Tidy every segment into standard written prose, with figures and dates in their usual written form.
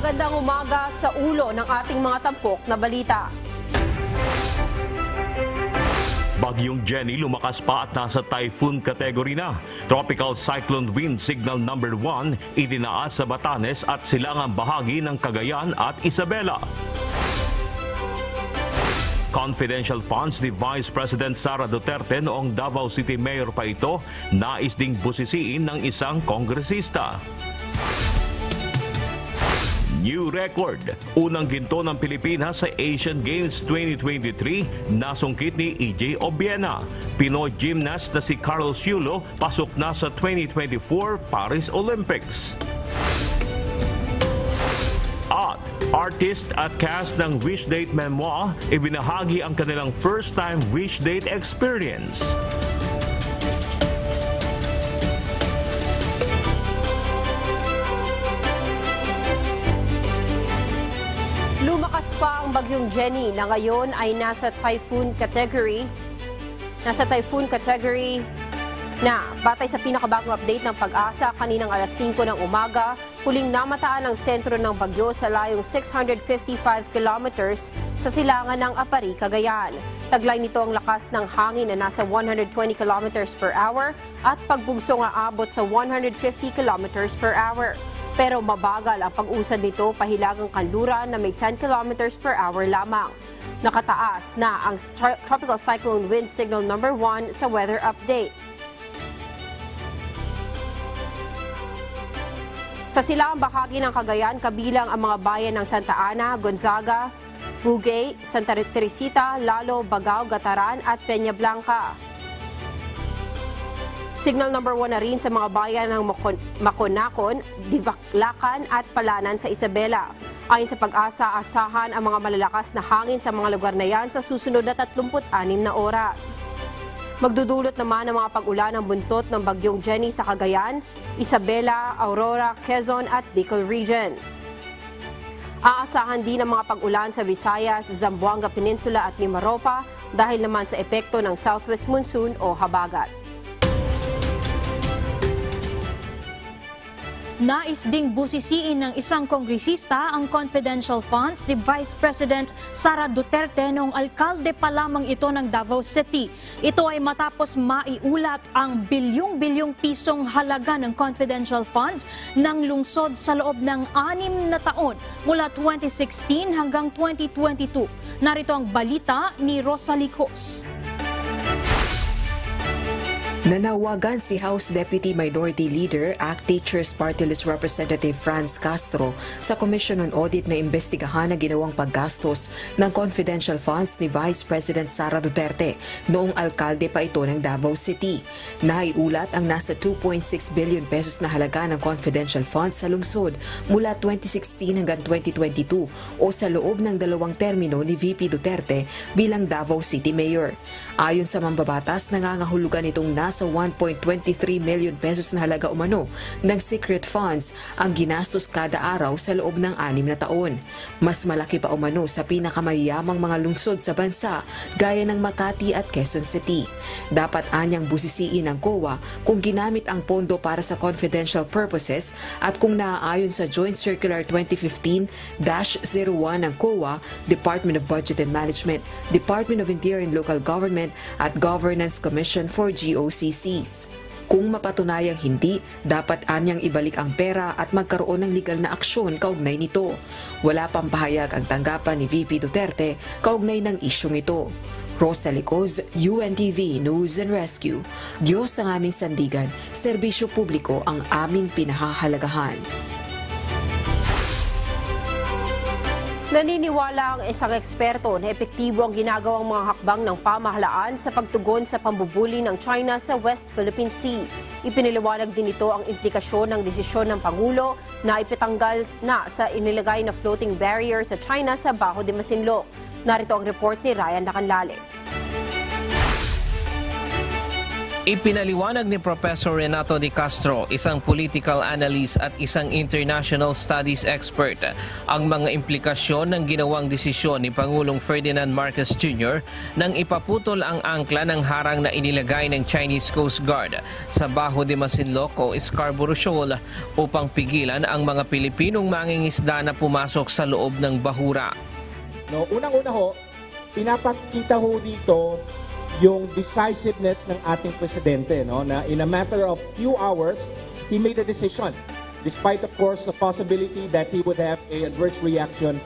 Magandang umaga sa ulo ng ating mga tampok na balita. Bagyong Jenny lumakas pa at nasa typhoon category na. Tropical cyclone wind signal number 1 itinaas sa Batanes at silangang bahagi ng Cagayan at Isabela. Confidential funds ni Vice President Sara Duterte noong Davao City Mayor pa ito, nais ding busisiin ng isang kongresista. New record. Unang ginto ng Pilipinas sa Asian Games 2023 nasungkit ni EJ Obiena. Pinoy gymnast na si Carlos Yulo pasok na sa 2024 Paris Olympics. At artist at cast ng Wish Date Memoir, ibinahagi ang kanilang first-time Wish Date experience. Lumakas pa ang bagyong Jenny na ngayon ay nasa typhoon category na batay sa pinakabagong update ng Pag-asa kaninang alas 5 ng umaga, huling namataan ang sentro ng bagyo sa layong 655 kilometers sa silangan ng Apari, Cagayan. Taglay nito ang lakas ng hangin na nasa 120 kilometers per hour at pagbugso nga abot sa 150 kilometers per hour. Pero mabagal ang pag-usad nito pahilagang kanluran na may 10 kilometers per hour lamang. Nakataas na ang Tropical Cyclone Wind Signal number 1 sa weather update. Sa silangang bahagi ng Cagayan, kabilang ang mga bayan ng Santa Ana, Gonzaga, Bugay, Santa Teresita, Lalo, Bagao, Gataran at Peña Blanca. Signal number 1 na rin sa mga bayan ng Maconacon, Divaklacan at Palanan sa Isabela. Ayon sa Pag-asa, asahan ang mga malalakas na hangin sa mga lugar na yan sa susunod na 36 na oras. Magdudulot naman ang mga pag-ulan ng buntot ng bagyong Jenny sa Cagayan, Isabela, Aurora, Quezon at Bicol Region. Aasahan din ang mga pag-ulan sa Visayas, Zamboanga Peninsula at Mimaropa dahil naman sa epekto ng southwest monsoon o habagat. Nais ding busisiin ng isang kongresista ang confidential funds ni Vice President Sara Duterte noong alkalde pa lamang ito ng Davao City. Ito ay matapos maiulat ang bilyong-bilyong pisong halaga ng confidential funds ng lungsod sa loob ng 6 na taon mula 2016 hanggang 2022. Narito ang balita ni Rosalie Cos. Nanawagan si House Deputy Minority Leader, ACT Teachers Party List Representative Franz Castro sa Commission on Audit na imbestigahan ang ginawang paggastos ng confidential funds ni Vice President Sara Duterte noong alkalde pa ito ng Davao City. Naiulat ang nasa 2.6 billion pesos na halaga ng confidential funds sa lungsod mula 2016 hanggang 2022 o sa loob ng 2 termino ni VP Duterte bilang Davao City Mayor. Ayon sa mambabatas, nangangahulugan itong nasa 1.23 million pesos na halaga umano ng secret funds ang ginastos kada araw sa loob ng 6 na taon. Mas malaki pa umano sa pinakamayamang mga lungsod sa bansa gaya ng Makati at Quezon City. Dapat anyang busisiin ng COA kung ginamit ang pondo para sa confidential purposes at kung naaayon sa Joint Circular 2015-01 ng COA, Department of Budget and Management, Department of Interior and Local Government at Governance Commission for GOCCs. Kung mapatunayang hindi, dapat anyang ibalik ang pera at magkaroon ng legal na aksyon kaugnay nito. Wala pang pahayag ang tanggapan ni VP Duterte kaugnay ng isyong ito. Rosalie Cos, UNTV News and Rescue. Diyos ang aming sandigan, serbisyo publiko ang aming pinahahalagahan. Naniniwala ang isang eksperto na epektibo ang ginagawang mga hakbang ng pamahalaan sa pagtugon sa pambubuli ng China sa West Philippine Sea. Ipiniliwanag din ito ang implikasyon ng desisyon ng Pangulo na ipitanggal na sa inilagay na floating barrier sa China sa Bajo de Masinloc. Narito ang report ni Ryan Lacanlale. Ipinaliwanag ni Professor Renato de Castro, isang political analyst at isang international studies expert, ang mga implikasyon ng ginawang desisyon ni Pangulong Ferdinand Marcos Jr. nang ipaputol ang angkla ng harang na inilagay ng Chinese Coast Guard sa Bajo de Masinloc o Scarborough Shoal upang pigilan ang mga Pilipinong mangingisda na pumasok sa loob ng bahura. No, unang-una ho, pinapakita ho dito yung decisiveness ng ating presidente, no, na in a matter of few hours, he made a decision. Despite, of course, the possibility that he would have an adverse reaction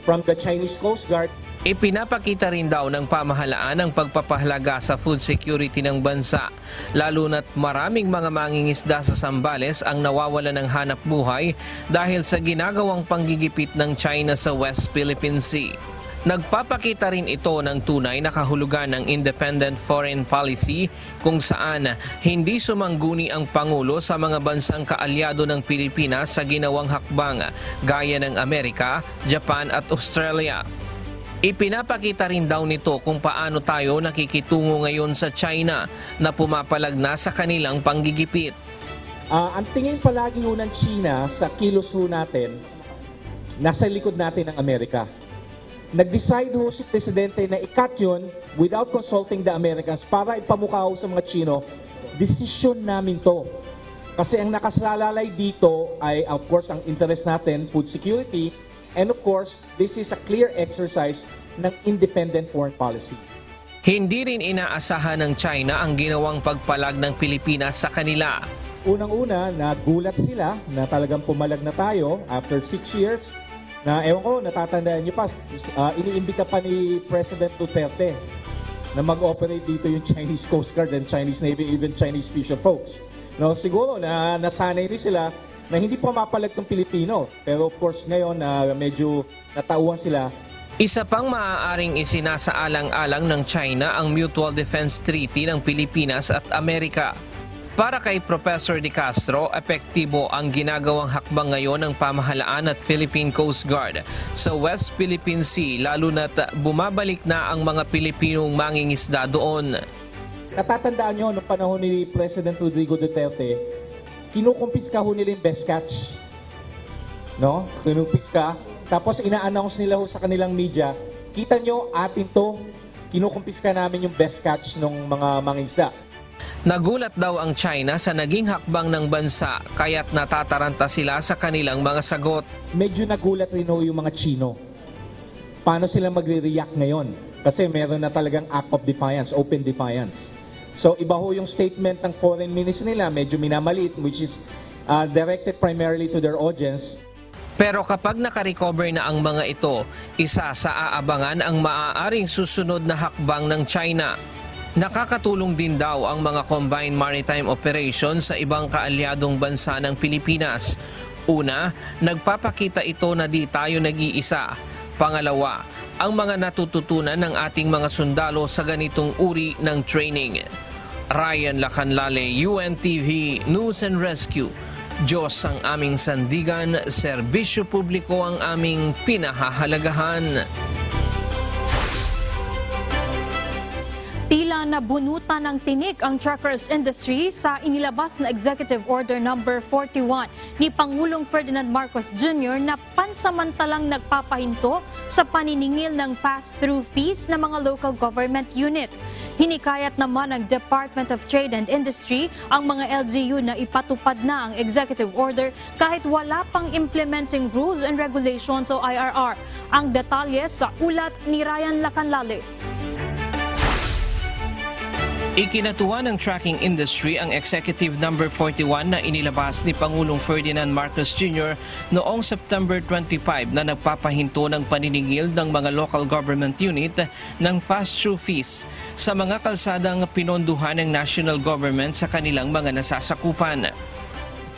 from the Chinese Coast Guard. Ipinapakita rin daw ng pamahalaan ang pagpapahalaga sa food security ng bansa, lalo na't maraming mga mangingisda sa Zambales ang nawawala ng hanap buhay dahil sa ginagawang panggigipit ng China sa West Philippine Sea. Nagpapakita rin ito ng tunay na kahulugan ng independent foreign policy kung saan hindi sumangguni ang Pangulo sa mga bansang kaalyado ng Pilipinas sa ginawang hakbang gaya ng Amerika, Japan at Australia. Ipinapakita rin daw nito kung paano tayo nakikitungo ngayon sa China na pumapalag na sa kanilang panggigipit. Ang tingin palagi ho ng China sa kilos ho natin, nasa likod natin ng Amerika. Nag-decide ho si Presidente na i-cut yun without consulting the Americans para ipamukha ho sa mga Chino, desisyon namin to. Kasi ang nakasalalay dito ay of course ang interest natin, food security, and of course this is a clear exercise ng independent foreign policy. Hindi rin inaasahan ng China ang ginawang pagpalag ng Pilipinas sa kanila. Unang-una, nagulat sila na talagang pumalag na tayo after 6 years. Na ewan ko, natatandaan niyo pa, iniimbita pa ni President Duterte na mag-operate dito yung Chinese Coast Guard and Chinese Navy, even Chinese fisher folks. No, siguro na nasanay rin sila na hindi pa mapalag ng Pilipino. Pero of course ngayon medyo natauhan sila. Isa pang maaaring isinasaalang-alang ng China ang Mutual Defense Treaty ng Pilipinas at Amerika. Para kay Professor de Castro, epektibo ang ginagawang hakbang ngayon ng pamahalaan at Philippine Coast Guard sa West Philippine Sea, lalo na't bumabalik na ang mga Pilipinong mangingisda doon. Natatandaan nyo, noong panahon ni President Rodrigo Duterte, kinukumpiska ho nila yung best catch. No? Kinukumpiska. Tapos ina-announce nila ho sa kanilang media, kita nyo, atin to, kinukumpiska namin yung best catch ng mga mangingisda. Nagulat daw ang China sa naging hakbang ng bansa kaya't natataranta sila sa kanilang mga sagot. Medyo nagulat rin ho yung mga Chino. Paano sila magre-react ngayon? Kasi meron na talagang act of defiance, open defiance. So iba ho yung statement ng foreign minister nila, medyo minamalit, which is directed primarily to their audience. Pero kapag nakarecover na ang mga ito, isa sa aabangan ang maaaring susunod na hakbang ng China. Nakakatulong din daw ang mga combined maritime operations sa ibang kaalyadong bansa ng Pilipinas. Una, nagpapakita ito na di tayo nag-iisa. Pangalawa, ang mga natututunan ng ating mga sundalo sa ganitong uri ng training. Ryan Lacanlale, UNTV News and Rescue. Diyos ang aming sandigan, serbisyo publiko ang aming pinahahalagahan. Tila nabunutan ng tinik ang truckers industry sa inilabas na Executive Order No. 41 ni Pangulong Ferdinand Marcos Jr. na pansamantalang nagpapahinto sa paniningil ng pass-through fees ng mga local government unit. Hinikayat naman ng Department of Trade and Industry ang mga LGU na ipatupad na ang Executive Order kahit wala pang implementing rules and regulations o IRR. Ang detalye sa ulat ni Ryan Lacanlale. Ikinatuwa ng trucking industry ang Executive No. 41 na inilabas ni Pangulong Ferdinand Marcos Jr. noong September 25 na nagpapahinto ng paniningil ng mga local government unit ng pass-through fees sa mga kalsadang pinonduhan ng national government sa kanilang mga nasasakupan.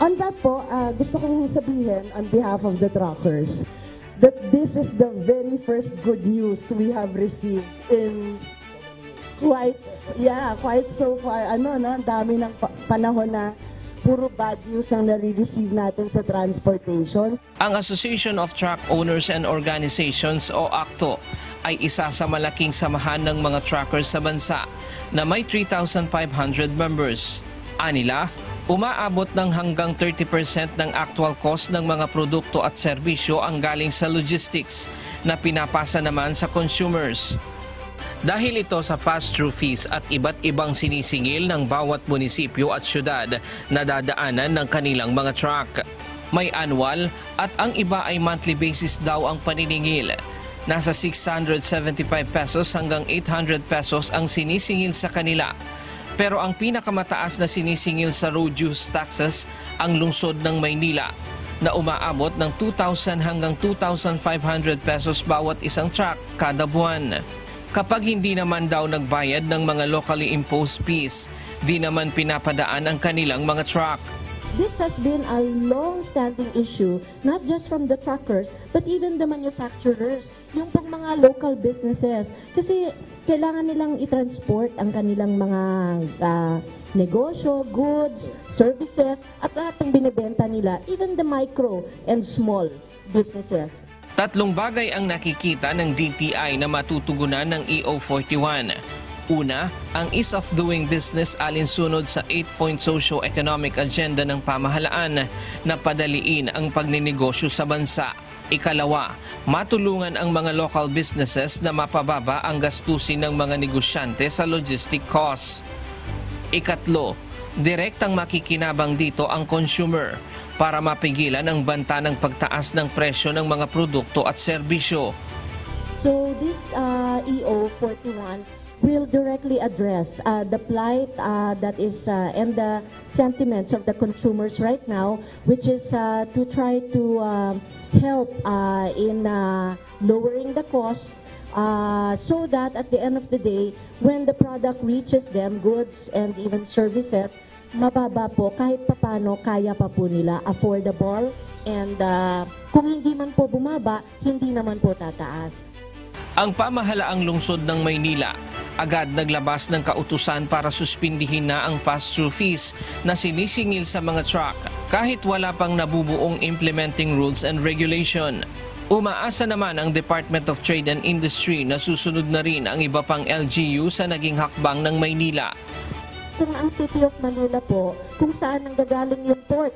On that po, gusto kong sabihin on behalf of the truckers that this is the very first good news we have received in quite so far. Dami ng panahon na puro bad news ang nare-receive natin sa transportation. Ang Association of Truck Owners and Organizations o ACTO ay isa sa malaking samahan ng mga truckers sa bansa. na may 3,500 members. Anila, umaabot ng hanggang 30% ng actual cost ng mga produkto at serbisyo ang galing sa logistics na pinapasa naman sa consumers. Dahil ito sa pass-through fees at iba't ibang sinisingil ng bawat munisipyo at syudad na dadaanan ng kanilang mga truck. May annual at ang iba ay monthly basis daw ang paniningil. Nasa 675 pesos hanggang 800 pesos ang sinisingil sa kanila. Pero ang pinakamataas na sinisingil sa road use taxes ang lungsod ng Maynila na umaabot ng 2,000 hanggang 2,500 pesos bawat isang truck kada buwan. Kapag hindi naman daw nagbayad ng mga locally imposed fees, di naman pinapadaan ang kanilang mga truck. This has been a long-standing issue, not just from the truckers, but even the manufacturers, yung pang mga local businesses. Kasi kailangan nilang i-transport ang kanilang mga negosyo, goods, services, at lahat ng binibenta nila, even the micro and small businesses. Tatlong bagay ang nakikita ng DTI na matutugunan ng EO41. Una, ang ease of doing business alinsunod sa 8-point socio-economic agenda ng pamahalaan na padaliin ang pagninegosyo sa bansa. Ikalawa, matulungan ang mga local businesses na mapababa ang gastusin ng mga negosyante sa logistic costs. Ikatlo, direktang makikinabang dito ang consumer para mapigilan ang banta ng pagtaas ng presyo ng mga produkto at serbisyo. So this EO41 will directly address the plight that is and the sentiments of the consumers right now, which is to try to help in lowering the cost so that at the end of the day, when the product reaches them, goods and even services, mababa po, kahit papano kaya pa po nila, affordable, and kung hindi man po bumaba, hindi naman po tataas. Ang pamahalaang lungsod ng Maynila agad naglabas ng kautusan para suspindihin na ang pass-through fees na sinisingil sa mga truck kahit wala pang nabubuong implementing rules and regulation. Umaasa naman ang Department of Trade and Industry na susunod na rin ang iba pang LGU sa naging hakbang ng Maynila. Kung ang City of Manila po, kung saan nanggagaling yung port,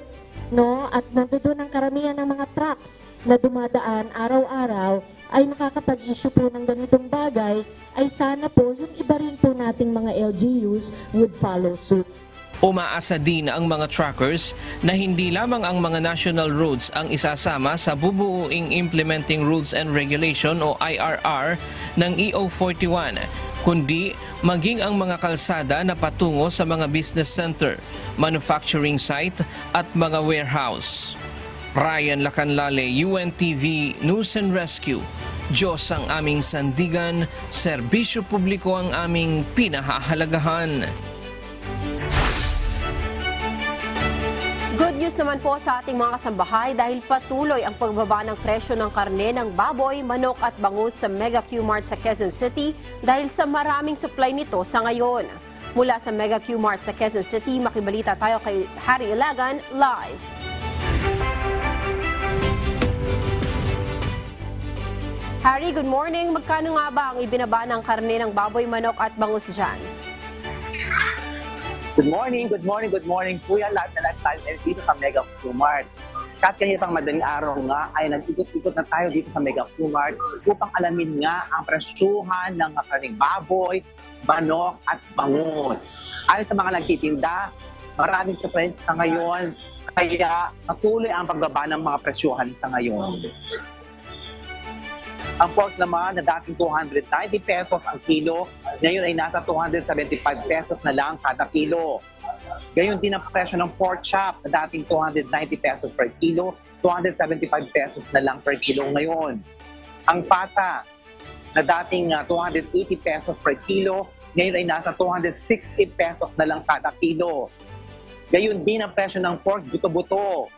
no? At nandoon ang karamihan ng mga trucks na dumadaan araw-araw, ay makakapag-issue po ng ganitong bagay, ay sana po yung iba rin po nating mga LGUs would follow suit. Umaasa din ang mga truckers na hindi lamang ang mga national roads ang isasama sa bubuuing Implementing Rules and Regulation o IRR ng EO41, kundi maging ang mga kalsada na patungo sa mga business center, manufacturing site at mga warehouse. Ryan Lacanlale, UNTV News and Rescue. Diyos ang aming sandigan, serbisyo publiko ang aming pinahahalagahan. Good news naman po sa ating mga kasambahay dahil patuloy ang pagbaba ng presyo ng karne ng baboy, manok at bangus sa Mega Q-Mart sa Quezon City dahil sa maraming supply nito sa ngayon. Mula sa Mega Q-Mart sa Quezon City, makibalita tayo kay Harry Ilagan live. Harry, good morning. Magkano nga ba ang ibinaba ng karne ng baboy, manok at bangus dyan? Good morning. Kuya, lahat na tayo dito sa Mega Q-Mart. Kahit kanina pang madaling araw nga ay nag-ikot-ikot na tayo dito sa Mega Q-Mart upang alamin nga ang presyuhan ng karneng baboy, manok at bangus. Ayon sa mga nagtitinda, maraming supply sa ngayon, kaya patuloy ang pagbaba ng mga presyuhan sa ngayon. Ang pork naman na dating 290 pesos ang kilo, ngayon ay nasa 275 pesos na lang kada kilo. Gayon din ang presyo ng pork chop na dating 290 pesos per kilo, 275 pesos na lang per kilo ngayon. Ang pata na dating 280 pesos per kilo, ngayon ay nasa 260 pesos na lang kada kilo. Gayon din ang presyo ng pork buto-buto.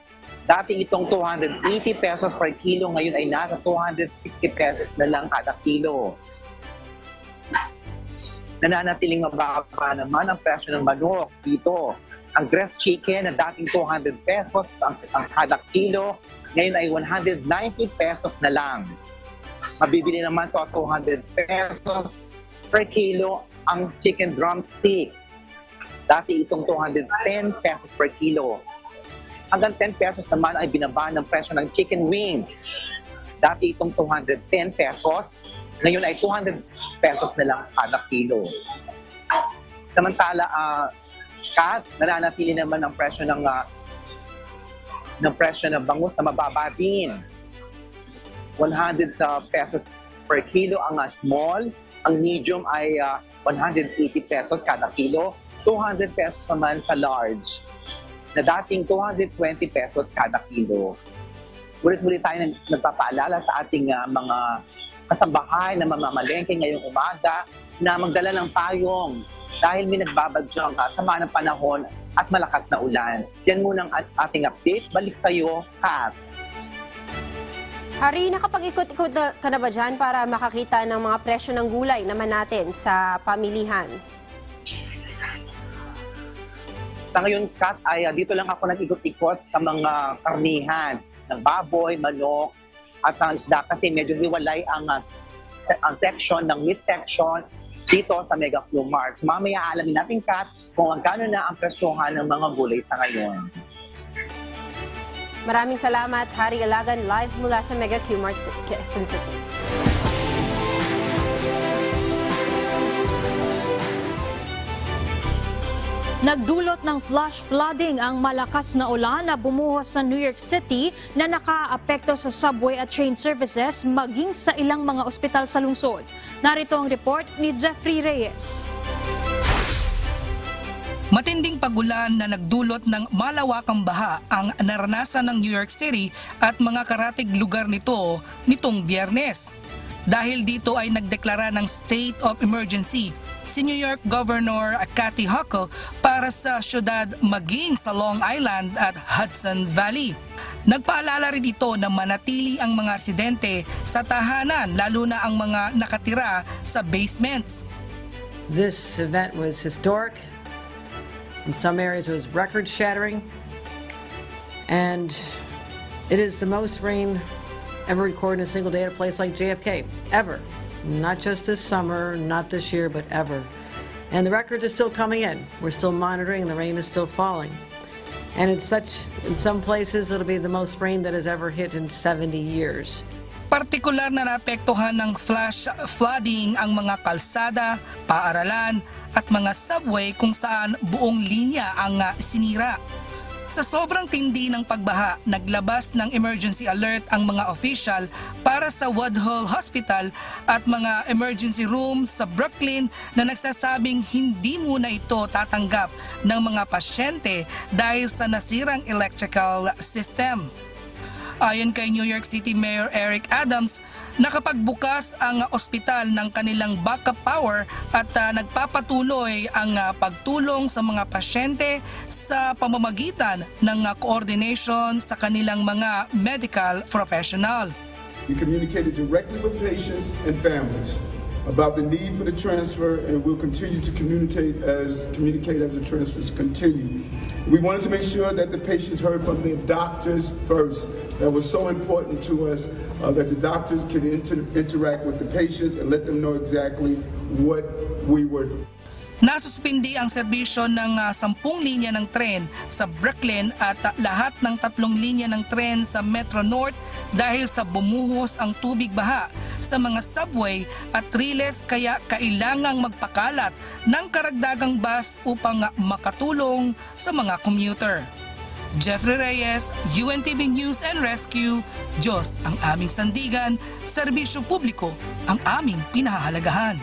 Dati itong 280 pesos per kilo, ngayon ay nasa 260 pesos na lang kada kilo. Nananatiling mababa naman ang presyo ng manok dito. Ang breast chicken na dating 200 pesos ang kada kilo, ngayon ay 190 pesos na lang. Mabibili naman sa 200 pesos per kilo ang chicken drumstick. Dati itong 210 pesos per kilo. Hanggang 10 pesos naman ay binaba ng presyo ng chicken wings. Dati itong 210 pesos, ngayon ay 200 pesos na lang kada kilo. Samantala, nananatili naman ang presyo ng bangus na mababa din. 100 pesos per kilo ang small, ang medium ay 180 pesos kada kilo, 200 pesos naman sa large, na dating 220 pesos kada kilo. Ulit-ulit tayo nagpapaalala sa ating mga kasambahay na mamamalengke ngayong umaga na magdala ng payong dahil may nagbabadyang sama ng panahon at malakas na ulan. Yan muna ang ating update. Balik sa iyo, Kat. Hari, nakapag-ikot-ikot ka na ba dyan para makakita ng mga presyo ng gulay naman natin sa pamilihan? Sa ngayon, Kat, ay dito lang ako nag-ikot-ikot sa mga karnihan ng baboy, manok, at ang isda kasi medyo hiwalay ang section ng meat section dito sa Mega Flea Mart. So, mamaya alamin natin, Kat, kung magkano na ang presyohan ng mga gulay sa ngayon. Maraming salamat, Hari Alagan, live mula sa Mega Flea Mart, Quezon City. Nagdulot ng flash flooding ang malakas na ulan na bumuhos sa New York City na nakaapekto sa subway at train services maging sa ilang mga ospital sa lungsod. Narito ang report ni Jeffrey Reyes. Matinding pagulan na nagdulot ng malawakang baha ang naranasan ng New York City at mga karatig lugar nito nitong Biyernes. Dahil dito ay nagdeklara ng state of emergency si New York Governor Kathy Hochul para sa syudad maging sa Long Island at Hudson Valley. Nagpaalala rin ito na manatili ang mga residente sa tahanan lalo na ang mga nakatira sa basements. This event was historic. In some areas it was record-shattering. And it is the most rain ever recorded in a single day at a place like JFK, ever. Not just this summer, not this year, but ever. And the records are still coming in. We're still monitoring, and the rain is still falling. And in some places, it'll be the most rain that has ever hit in 70 years. Partikular na naapektuhan ng flash flooding ang mga kalsada, paaralan, at mga subway kung saan buong linya ang sinira. Sa sobrang tindi ng pagbaha, naglabas ng emergency alert ang mga official para sa Woodhull Hospital at mga emergency rooms sa Brooklyn na nagsasabing hindi muna ito tatanggap ng mga pasyente dahil sa nasirang electrical system. Ayon kay New York City Mayor Eric Adams, nakapagbukas ang ospital ng kanilang backup power at nagpapatuloy ang pagtulong sa mga pasyente sa pamamagitan ng coordination sa kanilang mga medical professional. We communicated directly with patients and families about the need for the transfer, and we'll continue to communicate as the transfers continue. We wanted to make sure that the patients heard from their doctors first. That was so important to us, that the doctors could interact with the patients and let them know exactly what we were doing. Nasuspindi ang serbisyo ng 10 linya ng tren sa Brooklyn at lahat ng 3 linya ng tren sa Metro North dahil sa bumuhos ang tubig baha sa mga subway at riles, kaya kailangang magpakalat ng karagdagang bus upang makatulong sa mga commuter. Jeffrey Reyes, UNTV News and Rescue. Diyos ang aming sandigan, serbisyo publiko ang aming pinahahalagahan.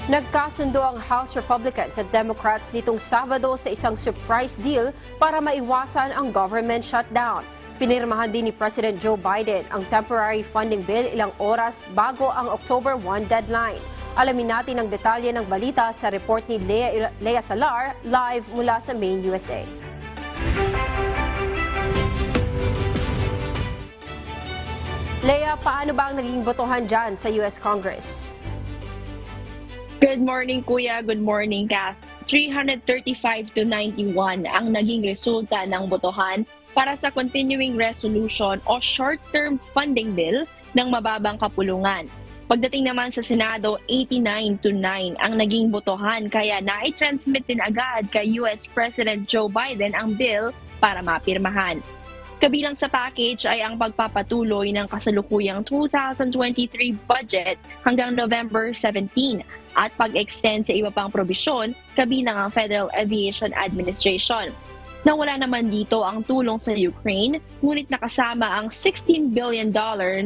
Nagkasundo ang House Republicans at Democrats nitong Sabado sa isang surprise deal para maiwasan ang government shutdown. Pinirmahan din ni President Joe Biden ang temporary funding bill ilang oras bago ang October 1 deadline. Alamin natin ang detalye ng balita sa report ni Lea Salar, live mula sa Maine, USA. Lea, paano ba ang naging botohan dyan sa US Congress? Good morning, Kuya. Good morning, Kath. 335 to 91 ang naging resulta ng botohan para sa Continuing Resolution o Short-Term Funding Bill ng mababang kapulungan. Pagdating naman sa Senado, 89-9 ang naging botohan kaya na-transmit din agad kay US President Joe Biden ang bill para mapirmahan. Kabilang sa package ay ang pagpapatuloy ng kasalukuyang 2023 budget hanggang November 17 at pag-extend sa iba pang probisyon kabilang ang Federal Aviation Administration. Nawala naman dito ang tulong sa Ukraine, ngunit nakasama ang $16 billion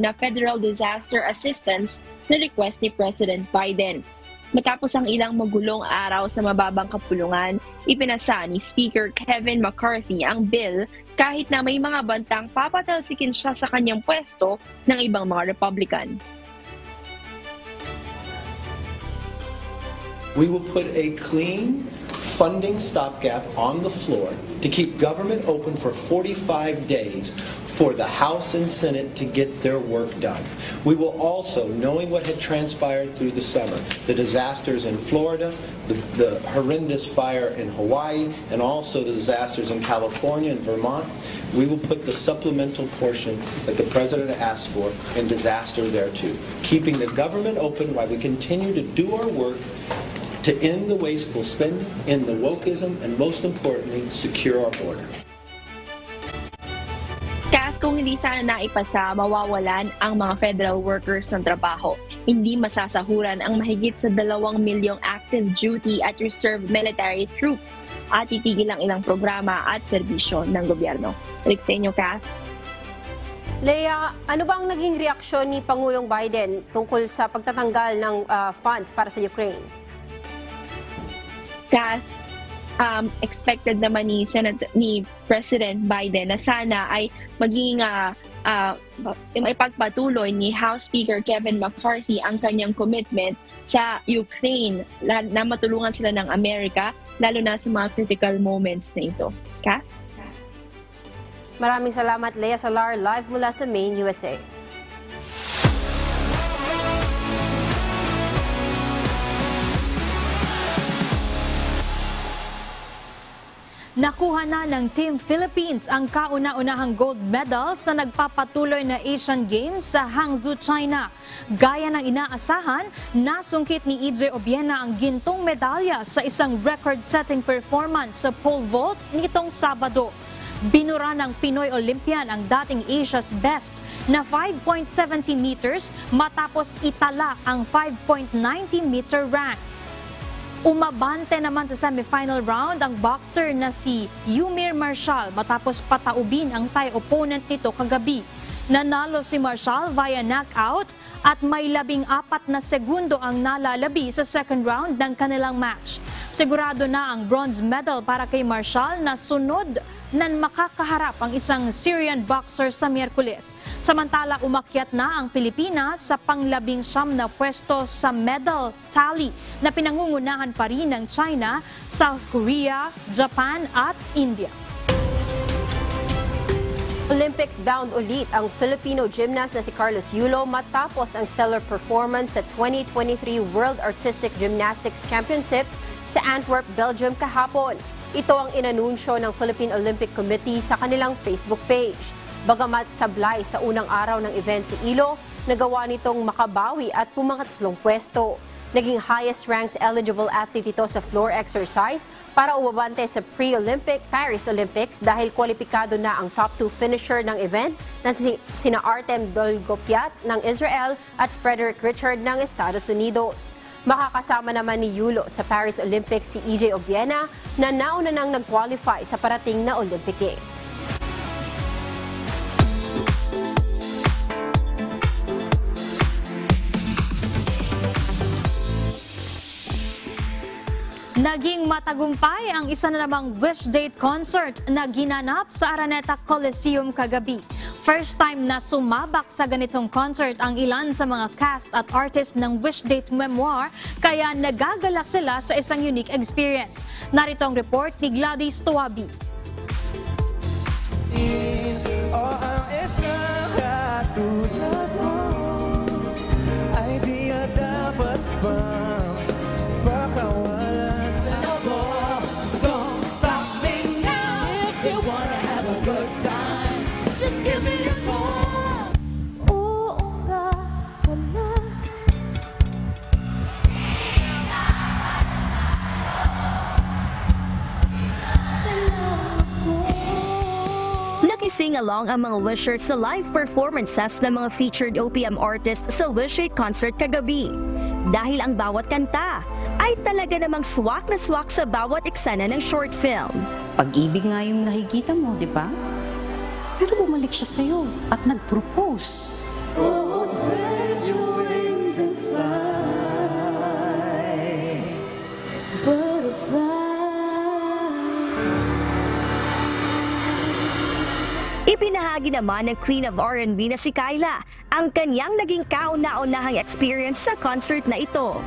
na Federal Disaster Assistance na request ni President Biden. Matapos ang ilang magulong araw sa mababang kapulungan, ipinasa ni Speaker Kevin McCarthy ang bill kahit na may mga bantang papatalsikin siya sa kanyang pwesto ng ibang mga Republican. We will put a clean funding stopgap on the floor to keep government open for 45 days for the House and Senate to get their work done. We will also, knowing what had transpired through the summer, the disasters in Florida, the horrendous fire in Hawaii, and also the disasters in California and Vermont, we will put the supplemental portion that the President asked for in disaster there too, keeping the government open while we continue to do our work to end the wasteful spending, end the wokeism, and most importantly, secure our border. Kahit kung hindi sana naipasa, mawawalan ang mga federal workers ng trabaho. Hindi masasahuran ang mahigit sa 2 milyong active duty at reserve military troops at titigil ang ilang programa at serbisyo ng gobyerno. Balik sa inyo, Kath. Leia, ano ba ang naging reaksyon ni Pangulong Biden tungkol sa pagtatanggal ng funds para sa Ukraine? Kath, expected naman ni President Biden na sana ay maging ipagpatuloy ni House Speaker Kevin McCarthy ang kanyang commitment sa Ukraine na matulungan sila ng Amerika, lalo na sa mga critical moments na ito. Kath? Maraming salamat, Leia Salar, live mula sa Maine, USA. Nakuha na ng Team Philippines ang kauna-unahang gold medal sa nagpapatuloy na Asian Games sa Hangzhou, China. Gaya ng inaasahan, nasungkit ni EJ Obiena ang gintong medalya sa isang record-setting performance sa pole vault nitong Sabado. Binura ng Pinoy Olympian ang dating Asia's best na 5.70 meters matapos itala ang 5.90 meter rank. Umabante naman sa semifinal round ang boxer na si Yumir Marshall matapos pataubin ang Thai opponent nito kagabi. Nanalo si Marshall via knockout at may 14 na segundo ang nalalabi sa second round ng kanilang match. Sigurado na ang bronze medal para kay Marshall na sunod na makakaharap ang isang Syrian boxer sa Miyerkules. Samantala, umakyat na ang Pilipinas sa pang-19 na pwesto sa medal tally na pinangungunahan pa rin ng China, South Korea, Japan at India. Olympics-bound ulit ang Filipino gymnast na si Carlos Yulo matapos ang stellar performance sa 2023 World Artistic Gymnastics Championships sa Antwerp, Belgium kahapon. Ito ang inanunsyo ng Philippine Olympic Committee sa kanilang Facebook page. Bagamat sablay sa unang araw ng event si Ilo, nagawa nitong makabawi at pumangatlong pwesto. Naging highest-ranked eligible athlete ito sa floor exercise para umabante sa pre-Olympic Paris Olympics dahil kwalipikado na ang top 2 finisher ng event na sina Artem Dolgopiat ng Israel at Frederick Richard ng Estados Unidos. Makakasama naman ni Yulo sa Paris Olympics si EJ Obiena na nauna nang nag-qualify sa parating na Olympic Games. Naging matagumpay ang isa na namang Wish Date concert na ginanap sa Araneta Coliseum kagabi. First time na sumabak sa ganitong concert ang ilan sa mga cast at artist ng Wish Date Memoir, kaya nagagalak sila sa isang unique experience. Narito ang report ni Gladys Tuabi. Nagsising along ang mga wishers sa live performances ng mga featured OPM artists sa Wish It concert kagabi. Dahil ang bawat kanta ay talaga namang swak na swak sa bawat eksena ng short film. Pag-ibig nga yung nakikita mo, di ba? Pero bumalik siya sa'yo at nag-propose. Oh, spread your wings and fly, butterfly. Ipinahagi naman ng Queen of R&B na si Kyla ang kanyang naging kauna-unahang experience sa concert na ito.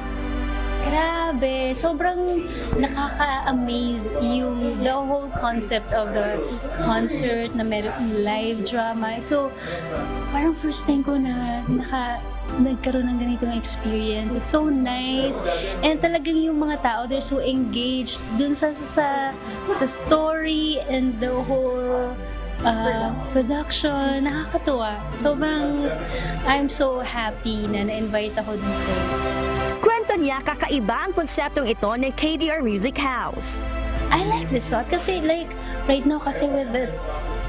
Grabe, sobrang nakaka-amaze yung the whole concept of the concert na merong live drama. So, parang first time ko na nagkaroon ng ganitong experience. It's so nice. And talagang yung mga tao, they're so engaged dun sa story and the whole production. Nakakatuwa. Sobrang, I'm so happy na na-invite ako dito. Kwento niya, kakaiba ang konseptong ito ng KDR Music House. I like this lot kasi like right now kasi with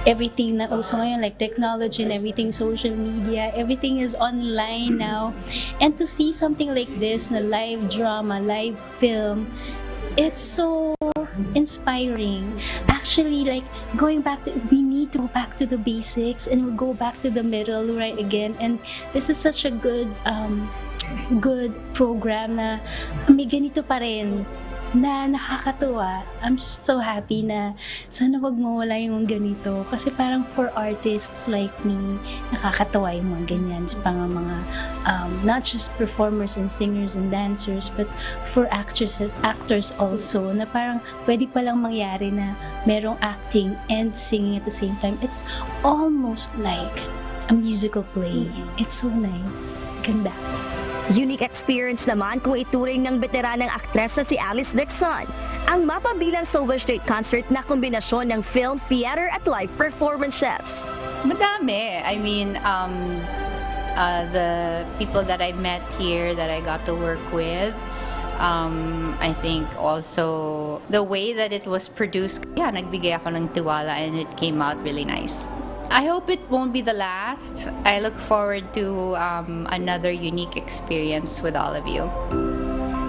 everything na uso ngayon, like technology and everything, social media, everything is online now. And to see something like this, na live drama, live film, it's so inspiring. Actually, like we need to go back to the basics and we'll go back to the middle right again. And this is such a good program na may ganito pa rin na nakakatuwa. I'm just so happy na sana wag mawala yung ganito kasi parang for artists like me, nakakatuwa yung mga ganyan. Mga not just performers and singers and dancers but for actors also na parang pwede palang mangyari na merong acting and singing at the same time. It's almost like a musical play. It's so nice. Ganda. Unique experience naman kung ituring ng veteranang aktres na si Alice Dixon ang mapabilang sa Wish It concert na kombinasyon ng film, theater at live performances. Madami. I mean, the people that I met here that I got to work with, I think also the way that it was produced, nagbigay ako ng tiwala and it came out really nice. I hope it won't be the last. I look forward to another unique experience with all of you.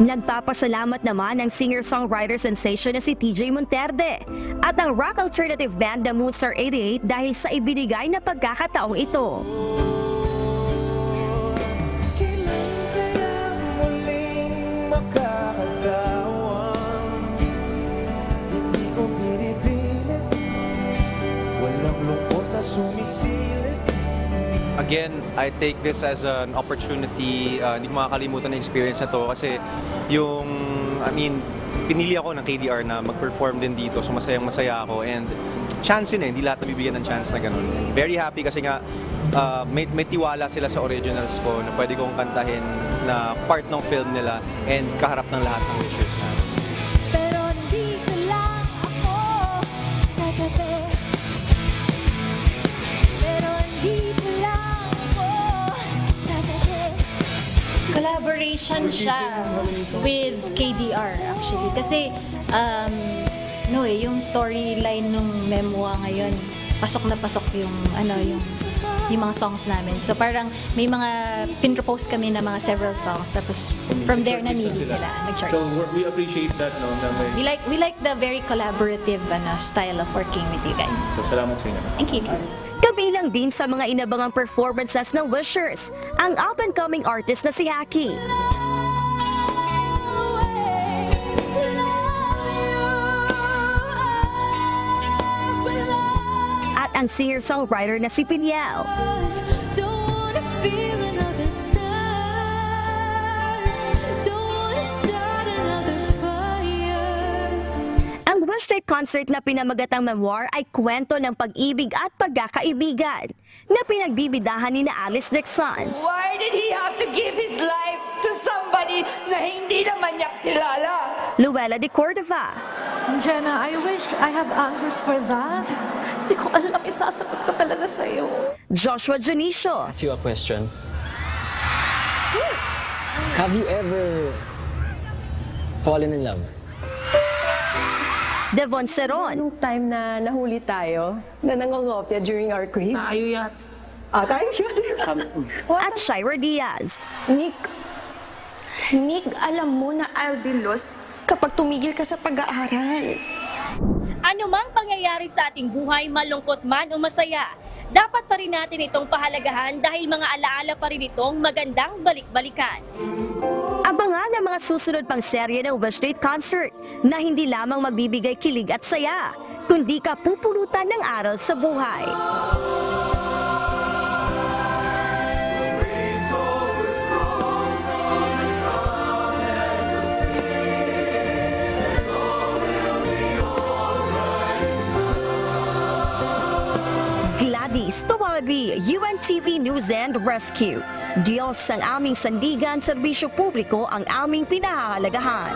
Nagpapasalamat naman ang singer-songwriter sensation na si TJ Monterde at ang rock alternative band na Moonstar 88 dahil sa ibinigay na pagkakataong ito. Again, I take this as an opportunity. Hindi ko makakalimutan na experience na to kasi pinili ako ng KDR na mag-perform din dito, so masayang-masaya ako and chance yun hindi lahat nabibigyan ng chance na ganun. Very happy kasi nga may tiwala sila sa originals ko na pwede kong kantahin na part ng film nila and kaharap ng lahat ng wishes na. Pero dito lang ako sa tabi. Collaboration siya with KDR actually. Kasi yung storyline ng Memwa ngayon, pasok na pasok yung mga songs namin. So parang may mga pin-propose kami na mga several songs tapos from there namili sila, nag-chart. So we appreciate that We like the very collaborative style of working with you guys. So salamat sa inyo. Thank you. Kabilang din sa mga inabangang performances ng Wishers, ang up-and-coming artist na si Haki. At ang singer-songwriter na si Piniel. Ang Wish It concert na pinamagatang memoir ay kwento ng pag-ibig at pagkakaibigan na pinagbibidahan ni Alice Dixon. Why did he have to give his life to somebody na hindi naman niya kilala? Luella de Cordova. Jenna, I wish I have answers for that. Hindi ko alam, isasagot ko talaga sa'yo. Joshua Junicio. Ask you a question. Sure. Have you ever fallen in love? Devon Seron. Nung time na nahuli tayo, na nangongopya during our quiz. Tayo yan. Tayo yan. At Shira Diaz. Nick, alam mo na I'll be lost kapag tumigil ka sa pag-aaral. Ano mang pangyayari sa ating buhay, malungkot man o masaya, dapat pa rin natin itong pahalagahan dahil mga alaala pa rin itong magandang balik-balikan. Abangan ang mga susunod pang serye ng Wish Date Concert na hindi lamang magbibigay kilig at saya, kundi kapupulutan ng aral sa buhay. Gladys Tuwabi, UNTV News and Rescue. Diyos ang aming sandigan, serbisyo publiko ang aming pinahahalagahan.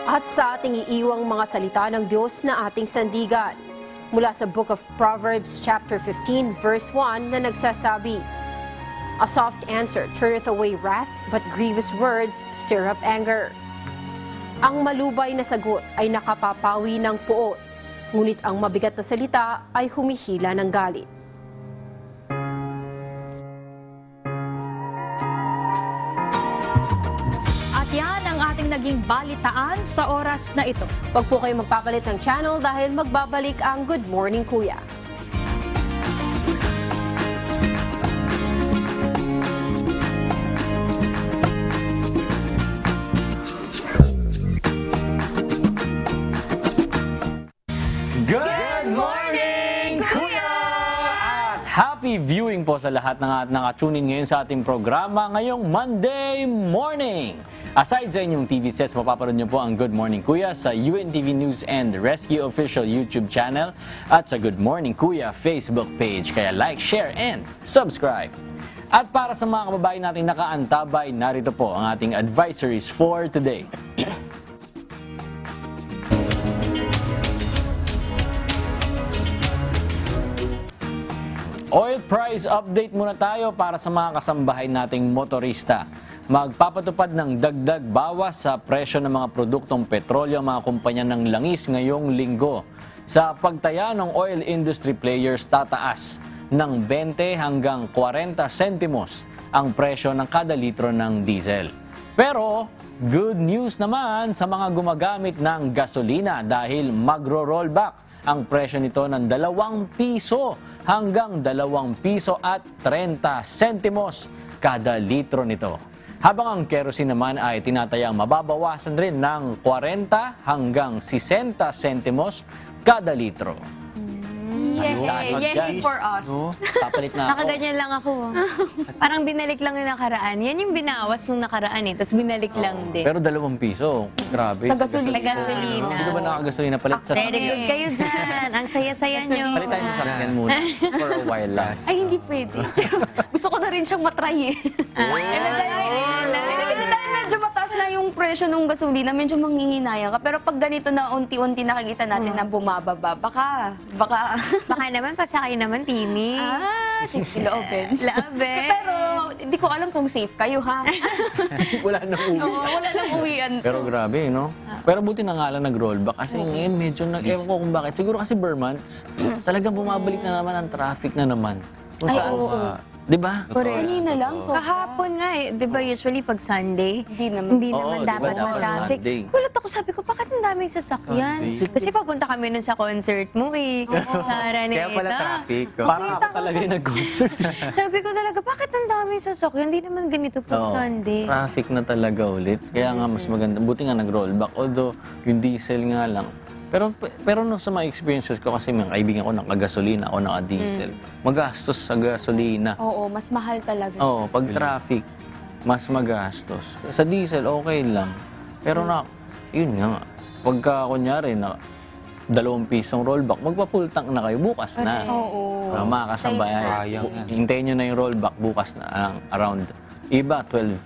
At sa ating iiwang mga salita ng Diyos na ating sandigan. Mula sa Book of Proverbs chapter 15 verse 1 na nagsasabi, "A soft answer turneth away wrath, but grievous words stir up anger." Ang malubay na sagot ay nakapapawi ng puot, ngunit ang mabigat na salita ay humihila ng galit. At yan ang ating naging balitaan sa oras na ito. Huwag po kayo magpapalit ng channel dahil magbabalik ang Good Morning Kuya. Good morning, Kuya! At happy viewing po sa lahat ng nakatunin ngayon sa ating programa ngayong Monday morning. Aside sa inyong TV sets, mapapanood niyo po ang Good Morning Kuya sa UNTV News and Rescue official YouTube channel at sa Good Morning Kuya Facebook page. Kaya like, share, and subscribe. At para sa mga kababayan nating nakaantabay, narito po ang ating advisories for today. Oil price update muna tayo para sa mga kasambahay nating motorista. Magpapatupad ng dagdag bawas sa presyo ng mga produktong petrolyo ang mga kumpanya ng langis ngayong linggo. Sa pagtaya ng oil industry players, tataas ng 20 hanggang 40 sentimos ang presyo ng kada litro ng diesel. Pero good news naman sa mga gumagamit ng gasolina dahil magro-rollback ang presyo nito ng 2 piso hanggang 2 piso at 30 sentimos kada litro nito. Habang ang kerosene naman ay tinatayang mababawasan rin ng 40 hanggang 60 sentimos kada litro. Yan for us. No? Papalit na ako. Nakaganyan lang ako. Parang binalik lang yung nakaraan. Yan yung binawas nung nakaraan eh. Tapos binalik lang din. Pero 2 piso. Grabe. Sa gasolina. Hindi ba nakagasolina palit sa Very good kayo dyan. Ang saya-saya nyo. Palit tayo sa sakyan muna. For a while last. Ay, hindi pwede. Gusto ko na rin siyang matry eh. Kasi dahil medyo mataas na yung presyo ng gasolina, medyo manghihinayang ka. Pero pag ganito na unti-unti nakikita natin na bumababa, baka naman, pasakay naman, Tini. Sige, looben. Pero, hindi ko alam kung safe kayo, ha? Wala nang uwi. Wala nang uwian. Pero grabe, no? Pero buti na nga lang nag-rollback. Kasi ngayon, medyo ewan ko kung bakit. Siguro kasi months, talagang bumabalik na naman ang traffic na naman. Kung saan di ba? Kanina lang. Kahapon nga eh. Di ba usually pag Sunday, hindi naman dapat ma-traffic. Kulat ako, sabi ko, bakit ang daming sasakyan? Kasi papunta kami nun sa concert mo eh. Kaya pala traffic. Parang ako talaga yung nag-concert. Sabi ko talaga, bakit ang daming sasakyan? Hindi naman ganito pag Sunday. Traffic na talaga ulit. Kaya nga mas maganda. Buti nga nag-rollback. Although yung diesel nga lang. Pero no, sa mga experiences ko kasi mga kaibigan ko nakagasolina o naka-diesel, magastos sa gasolina. Oo, mas mahal talaga. Oo, pag traffic, mas magastos. Sa diesel, okay lang. Pero yun nga, pagka kunyari na 2 pisong rollback, magpa-full tank na kayo, bukas na. Oo. Mga kasambayan, hintayin nyo na yung rollback bukas na, around, iba 12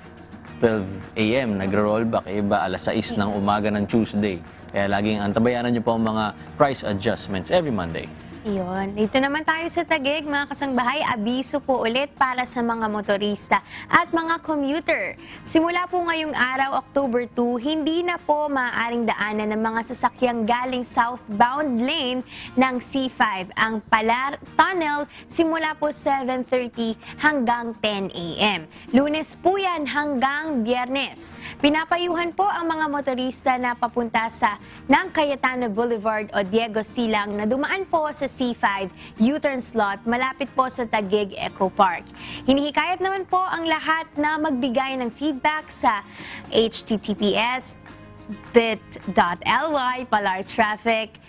a.m. nagro-rollback, iba alas 6 ng umaga ng Tuesday. Kaya laging antabayanan nyo po ang mga price adjustments every Monday. Iyon. Dito naman tayo sa Taguig, mga kasangbahay, abiso po ulit para sa mga motorista at mga commuter. Simula po ngayong araw, October 2, hindi na po maaaring daanan ng mga sasakyang galing southbound lane ng C5 ang Palar Tunnel simula po 7:30 hanggang 10 a.m. Lunes po yan hanggang Biyernes. Pinapayuhan po ang mga motorista na papunta sa ng Cayetano Boulevard o Diego Silang na dumaan po sa C5 U-turn slot malapit po sa Taguig Eco Park. Hinihikayat naman po ang lahat na magbigay ng feedback sa https://bit.ly/Palar-Traffic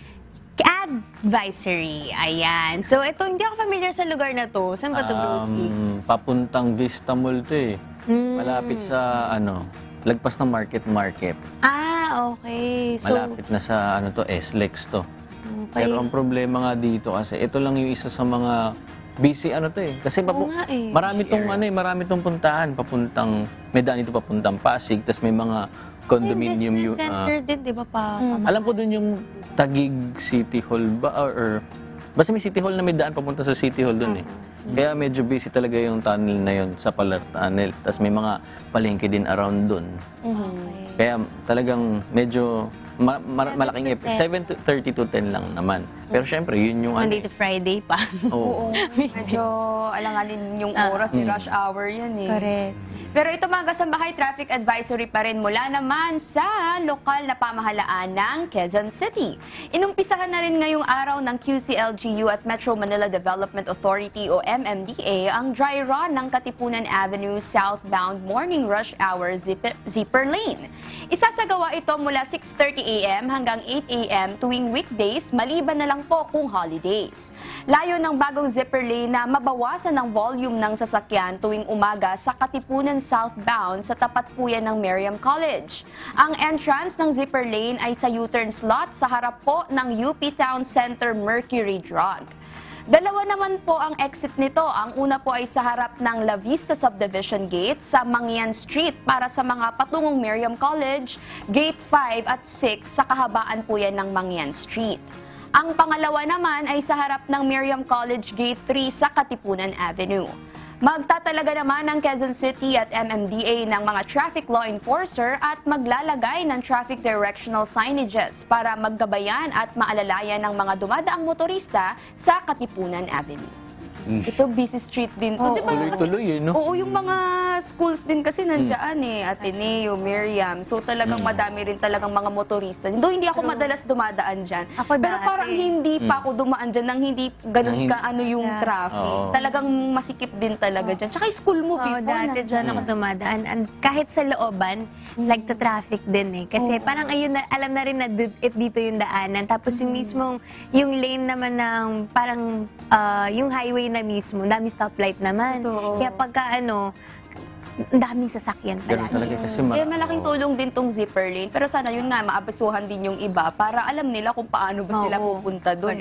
Advisory. Ayan. So, ito, hindi ako familiar sa lugar na to. Saan ba ito, Broski? Papuntang Vista Mall to eh. Malapit sa, lagpas ng Market. Ah, okay. So, Malapit na sa, SLEX to. okay. Pero ang problema nga dito kasi, ito lang yung isa sa mga busy Kasi marami tong puntahan. May daan dito papuntang Pasig, tapos may mga condominium. Business center din, di ba pa? Alam ko dun yung Taguig City Hall ba? Or basta may City Hall na may daan papunta sa City Hall dun eh. Kaya medyo busy talaga yung tunnel na yun sa Palar Tunnel. Tapos may mga palengke din around dun. Kaya talagang medyo malaking effect. 7:30 to 10 lang naman. Pero syempre, yun yung Monday to Friday pa. Oo. Medyo alanganin yung oras, rush hour yan eh. Correct. Pero ito mga kasambahay, traffic advisory pa rin mula naman sa lokal na pamahalaan ng Quezon City. Inumpisahan na rin ngayong araw ng QCLGU at Metro Manila Development Authority o MMDA ang dry run ng Katipunan Avenue southbound morning rush hour zipper lane. Isasagawa ito mula 6:30 a.m. hanggang 8 a.m. tuwing weekdays, maliban na lang po kung holidays. Layo ng bagong zipper lane na mabawasan ang volume ng sasakyan tuwing umaga sa Katipunan southbound sa tapat po yan ng Miriam College. Ang entrance ng zipper lane ay sa U-turn slot sa harap po ng UP Town Center Mercury Drug. Dalawa naman po ang exit nito. Ang una po ay sa harap ng La Vista Subdivision Gate sa Mangyan Street para sa mga patungong Miriam College, Gate 5 at 6 sa kahabaan po yan ng Mangyan Street. Ang pangalawa naman ay sa harap ng Miriam College Gate 3 sa Katipunan Avenue. Magtatalaga naman ng Quezon City at MMDA ng mga traffic law enforcer at maglalagay ng traffic directional signages para maggabayan at maalalayan ng mga dumadaang motorista sa Katipunan Avenue. Ito, busy street din to. Diba? Tuloy-tuloy no? Oo, yung mga schools din kasi nandiyan Ateneo, Miriam. So talagang madami rin talagang mga motorista. Though hindi ako madalas dumadaan dyan. Pero parang hindi pa ako dumaan dyan nang hindi ganun yung traffic. Talagang masikip din talaga dyan. Tsaka yung school mo before. Dati dyan ako dumadaan. And kahit sa looban, traffic din eh. Kasi parang ayun, alam na rin na dito yung daanan. Tapos yung mismong, yung lane naman ng parang yung highway na mismo, daming stoplight naman. Kaya pagka daming sasakyan pala. Talaga kasi Kaya malaking tulong din tong zipper lane. Pero sana yun nga, maabisuhan din yung iba para alam nila kung paano ba sila pupunta doon.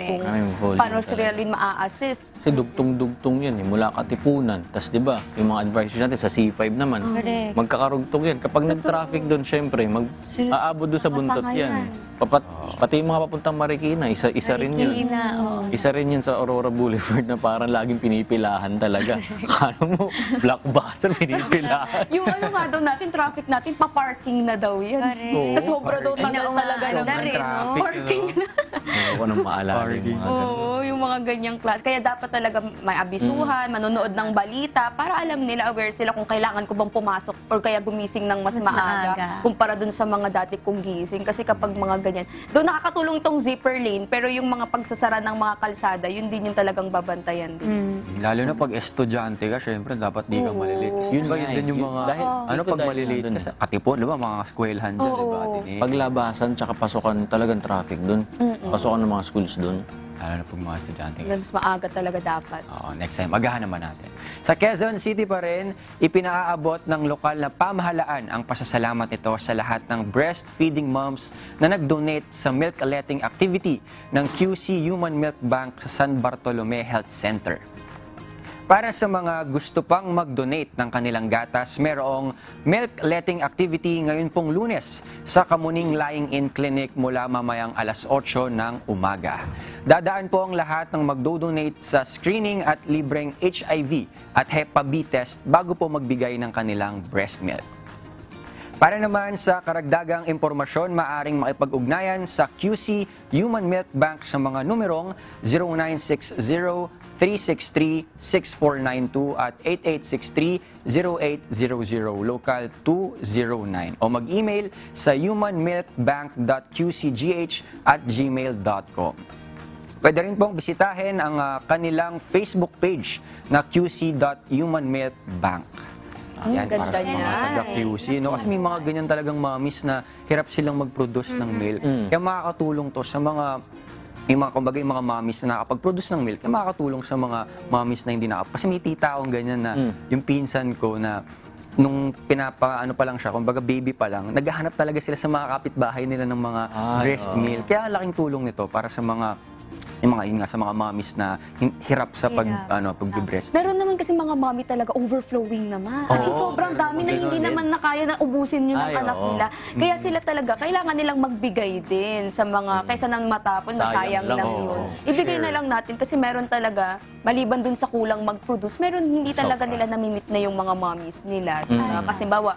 Kung paano sila rin maa-assist. Kasi dugtong-dugtong yan mula Katipunan. Tapos di ba, yung mga advices natin sa C5 naman. Magkakarugtong yan. Kapag nag-traffic doon, syempre, aabot doon sa buntot yan. Pati yung mga papuntang Marikina, isa rin yun. Isa rin yun sa Aurora Boulevard na parang laging pinipilahan talaga. Kala mo, blockbuster, pinipilahan. Yung nga daw natin, traffic natin, pa-parking na daw yan. Sa sobra daw tagal talaga ng parking na. Ako nang maalala yung mga Oo, yung mga ganyang class. Kaya dapat talaga may abisuhan, manonood ng balita, para alam nila, aware sila kung kailangan ko bang pumasok or kaya gumising ng mas maaga kumpara dun sa mga dati kong gising. Kasi kapag mga ganyan, doon nakakatulong itong zipper lane, pero yung mga pagsasara ng mga kalsada, yun din yung talagang babantayan din. Lalo na pag estudyante ka, syempre dapat di ka malilate. Yun ba yun din yung mga, pag malilate ka sa Katipon, di ba, mga eskwelahan dyan, di ba? Paglabasan tsaka pasukan talagang traffic doon. Pasukan ng mga schools doon. Lalo na pag mga estudyante. Mas maaga talaga dapat. Next time, agahan naman natin. Sa Quezon City pa rin, ipinaaabot ng lokal na pamahalaan ang pasasalamat ito sa lahat ng breastfeeding moms na nag-donate sa milk collecting activity ng QC Human Milk Bank sa San Bartolome Health Center. Para sa mga gusto pang mag-donate ng kanilang gatas, merong milk letting activity ngayon pong Lunes sa Kamuning Lying-in Clinic mula mamayang alas 8 ng umaga. Dadaan po ang lahat ng magdo-donate sa screening at libreng HIV at Hep B test bago po magbigay ng kanilang breast milk. Para naman sa karagdagang impormasyon, maaring makipag-ugnayan sa QC Human Milk Bank sa mga numerong 0960-363-6492 at 8863-0800, local 209. O mag-email sa humanmilkbank.qcgh@gmail.com. Pwede rin pong bisitahin ang kanilang Facebook page na qc.humanmilkbank. Yan, para sa mga taga-QC. No? Kasi may mga ganyan talagang mommies na hirap silang mag-produce ng milk. Kaya makakatulong to sa mga kumbaga yung mga mommies na nakapag-produce ng milk, kaya makakatulong sa mga mommies na hindi Kasi may tita akong ganyan na yung pinsan ko na nung pa lang siya, kumbaga baby pa lang, naghahanap talaga sila sa mga kapitbahay nila ng mga breast milk. Kaya laking tulong nito para sa mga sa mga mommies na hirap sa pag-breast. Meron naman kasi mga mommy talaga overflowing naman. Kasi sobrang dami na hindi naman nakaya na ubusin yun ng anak nila. Kaya sila talaga, kailangan nilang magbigay din sa mga, kaysa nang matapon, masayang lang yun. Ibigay na lang natin kasi meron talaga, maliban dun sa kulang mag-produce, meron hindi talaga nila namimit na yung mga mommies nila. Kasi bawa,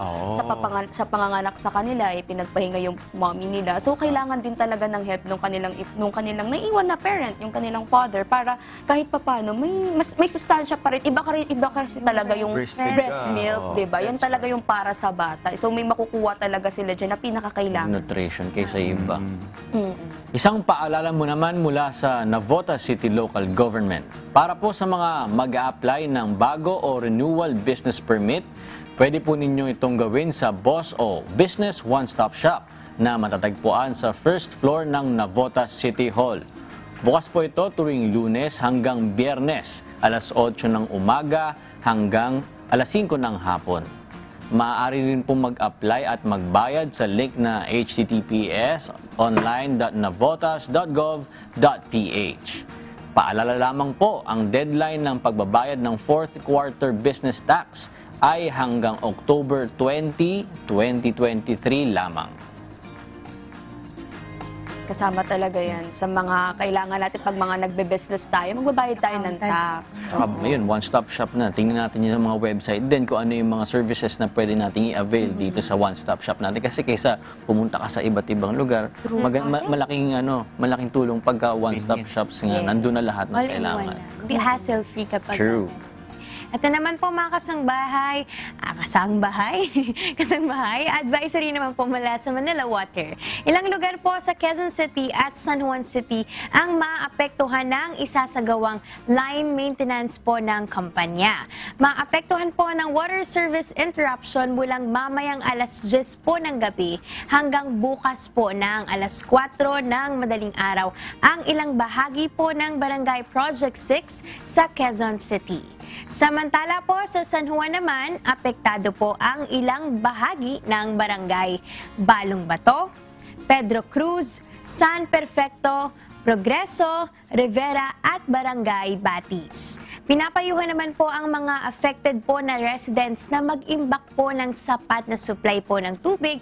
sa panganganak sa kanila, pinagpahinga yung mommy nila. So, kailangan din talaga ng help nung kanilang naiwan na parent, yung kanilang father, para kahit papano may sustansya pa rin. Iba kasi talaga yung breast milk, diba? Yan talaga yung para sa bata. So may makukuha talaga sila dyan na pinakakailangan. Nutrition kaysa iba. Isang paalala mo naman mula sa Navotas City Local Government. Para po sa mga mag-a-apply ng bago o renewal business permit, pwede po ninyo itong gawin sa BOSS o Business One-Stop Shop na matatagpuan sa first floor ng Navotas City Hall. Bukas po ito tuwing Lunes hanggang Biyernes, alas 8 ng umaga hanggang alas 5 ng hapon. Maaari rin po mag-apply at magbayad sa link na https://online.navotas.gov.ph. Paalala lamang po, ang deadline ng pagbabayad ng 4th quarter business tax ay hanggang October 20, 2023 lamang. Kasama talaga yan sa mga kailangan natin pag mga nagbe-business tayo, magbabayad tayo ng tax. Ayun, one-stop shop na. Tingnan natin yung mga website din kung ano yung mga services na pwede natin i-avail dito sa one-stop shop natin. Kasi kaysa pumunta ka sa iba't ibang lugar, malaking tulong pagka one-stop shops nga. Nandun na lahat ng kailangan. Hindi hassle-free kapag. True. At naman po mga kasangbahay, advisory naman po mula sa Manila Water. Ilang lugar po sa Quezon City at San Juan City ang maapektuhan ng isasagawang line maintenance po ng kumpanya. Maapektuhan po ng water service interruption mulang mamayang alas 10 po ng gabi hanggang bukas po ng alas 4 ng madaling araw ang ilang bahagi po ng Barangay Project 6 sa Quezon City. Samantala po sa San Juan naman, apektado po ang ilang bahagi ng Barangay Balong Bato, Pedro Cruz, San Perfecto, Progreso, Rivera at Barangay Batis. Pinapayuhan naman po ang mga affected po na residents na mag-imbak po ng sapat na supply po ng tubig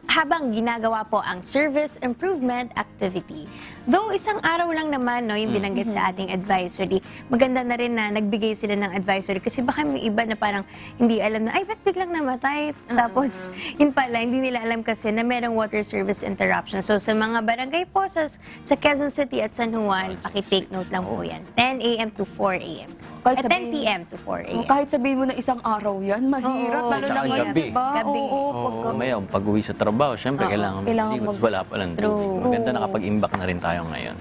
habang ginagawa po ang service improvement activity. Though isang araw lang naman yung binanggit sa ating advisory, maganda na rin na nagbigay sila ng advisory kasi baka may iba na parang hindi alam na, ba't biglang namatay? Tapos, yun pala, hindi nila alam kasi na merong water service interruption. So, sa mga barangay po sa Quezon City at San Juan, paki-take note lang po yan. 10 a.m. to 4 a.m. 10 p.m. to 4 a.m. Kahit sabihin mo na isang araw yan, mahirap. Lalo na ngayon, diba? Gabi. Mamaya, pag-uwi sa trabaho, syempre kailangan wala pa lang tubig. Maganda nakapag-imbak na rin tayo ngayon.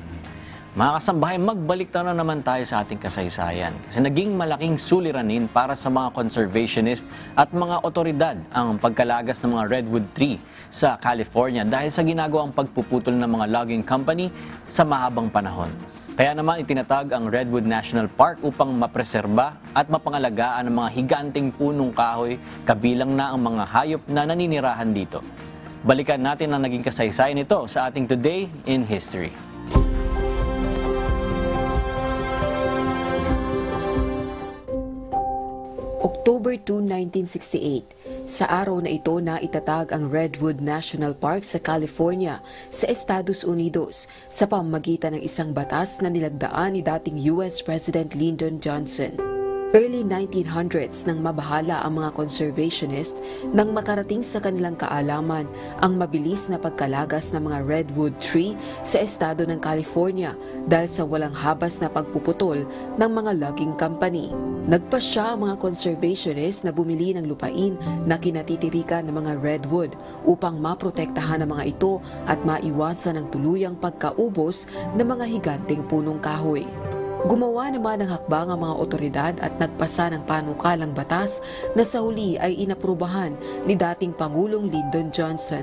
Mga kasambahay, magbalik na naman tayo sa ating kasaysayan. Kasi naging malaking suliranin para sa mga conservationist at mga otoridad ang pagkalagas ng mga redwood tree sa California dahil sa ginagawang pagpuputol ng mga logging company sa mahabang panahon. Kaya naman itinatag ang Redwood National Park upang mapreserba at mapangalagaan ang mga higanteng punong kahoy kabilang na ang mga hayop na naninirahan dito. Balikan natin ang naging kasaysayan nito sa ating Today in History. October 2, 1968. Sa araw na ito na itatag ang Redwood National Park sa California sa Estados Unidos sa pamamagitan ng isang batas na nilagdaan ni dating US President Lyndon Johnson. Early 1900s nang mabahala ang mga conservationist nang makarating sa kanilang kaalaman ang mabilis na pagkalagas ng mga redwood tree sa estado ng California dahil sa walang habas na pagpuputol ng mga logging company. Nagpasya ang mga conservationist na bumili ng lupain na kinatitirikan ng mga redwood upang maprotektahan ang mga ito at maiwasan ang tuluyang pagkaubos ng mga higanteng punong kahoy. Gumawa naman ng hakbang ang mga otoridad at nagpasa ng panukalang batas na sa huli ay inaprubahan ni dating Pangulong Lyndon Johnson.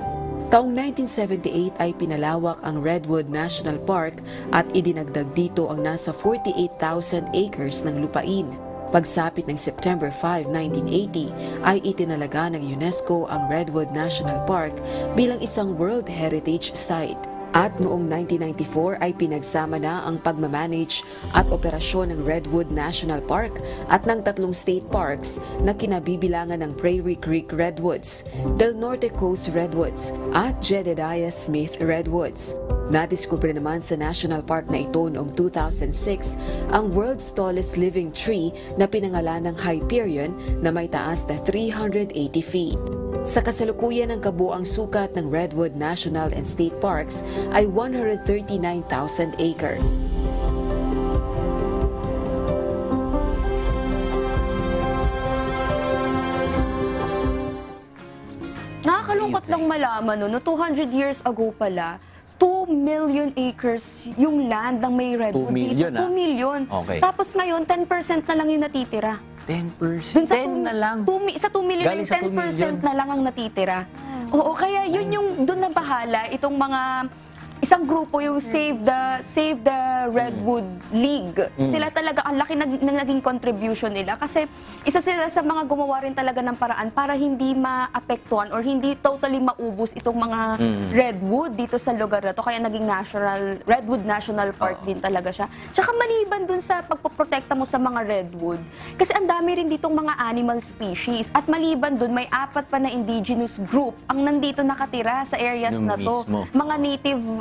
Taong 1978 ay pinalawak ang Redwood National Park at idinagdag dito ang nasa 48,000 acres ng lupain. Pagsapit ng September 5, 1980 ay itinalaga ng UNESCO ang Redwood National Park bilang isang World Heritage Site. At noong 1994 ay pinagsama na ang pagmamanage at operasyon ng Redwood National Park at ng 3 state parks na kinabibilangan ng Prairie Creek Redwoods, Del Norte Coast Redwoods at Jedediah Smith Redwoods. Nadiskubre naman sa National Park na ito noong 2006 ang world's tallest living tree na pinangalan ng Hyperion na may taas na 380 feet. Sa kasalukuyan ng kabuang sukat ng Redwood National and State Parks ay 139,000 acres. Nakakalungkot lang malaman, no 200 years ago pala, 2 million acres yung land ng may redwood. 2 million, dito. 2 million. Okay. Tapos ngayon, 10% na lang yung natitira. 10%? Dun sa 10 na lang? Sa 2 million, Galing sa 2 million. 10% na lang ang natitira. Oo, kaya yun yung doon na bahala itong mga isang grupo yung Save the Redwood League. Sila talaga ang laki naging contribution nila kasi isa sila sa mga gumawa rin talaga ng paraan para hindi maapektuhan or hindi totally maubos itong mga redwood dito sa lugar na to. Kaya naging Redwood National Park din talaga siya. Tsaka maliban dun sa pagpoprotekta mo sa mga redwood kasi ang dami rin ditong mga animal species at maliban dun may 4 pa na indigenous group ang nandito nakatira sa areas na to. Mga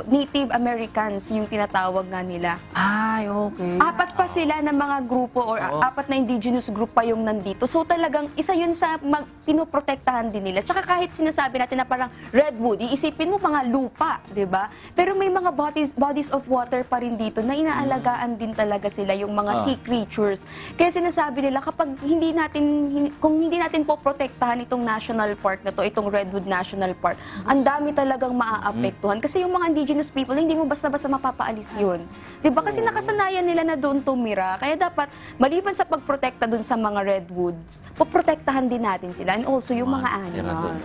Native Americans yung tinatawag nga nila. Ay, okay. 4 pa sila na mga grupo or 4 na indigenous group pa yung nandito. So talagang isa yun sa pinoprotektahan din nila. Tsaka kahit sinasabi natin na parang redwood, iisipin mo mga lupa, di ba? Pero may mga bodies of water pa rin dito na inaalagaan din talaga sila, yung mga sea creatures. Kaya sinasabi nila kapag kung hindi natin poprotektahan itong national park na to, itong Redwood National Park, ang dami talagang maaapektuhan. Kasi yung mga indigenous people, hindi mo basta-basta mapapaalis yun. Diba? Kasi nakasanayan nila na doon tumira. Kaya dapat, maliban sa pagprotekta doon sa mga redwoods, poprotektahan din natin sila and also yung mga animals.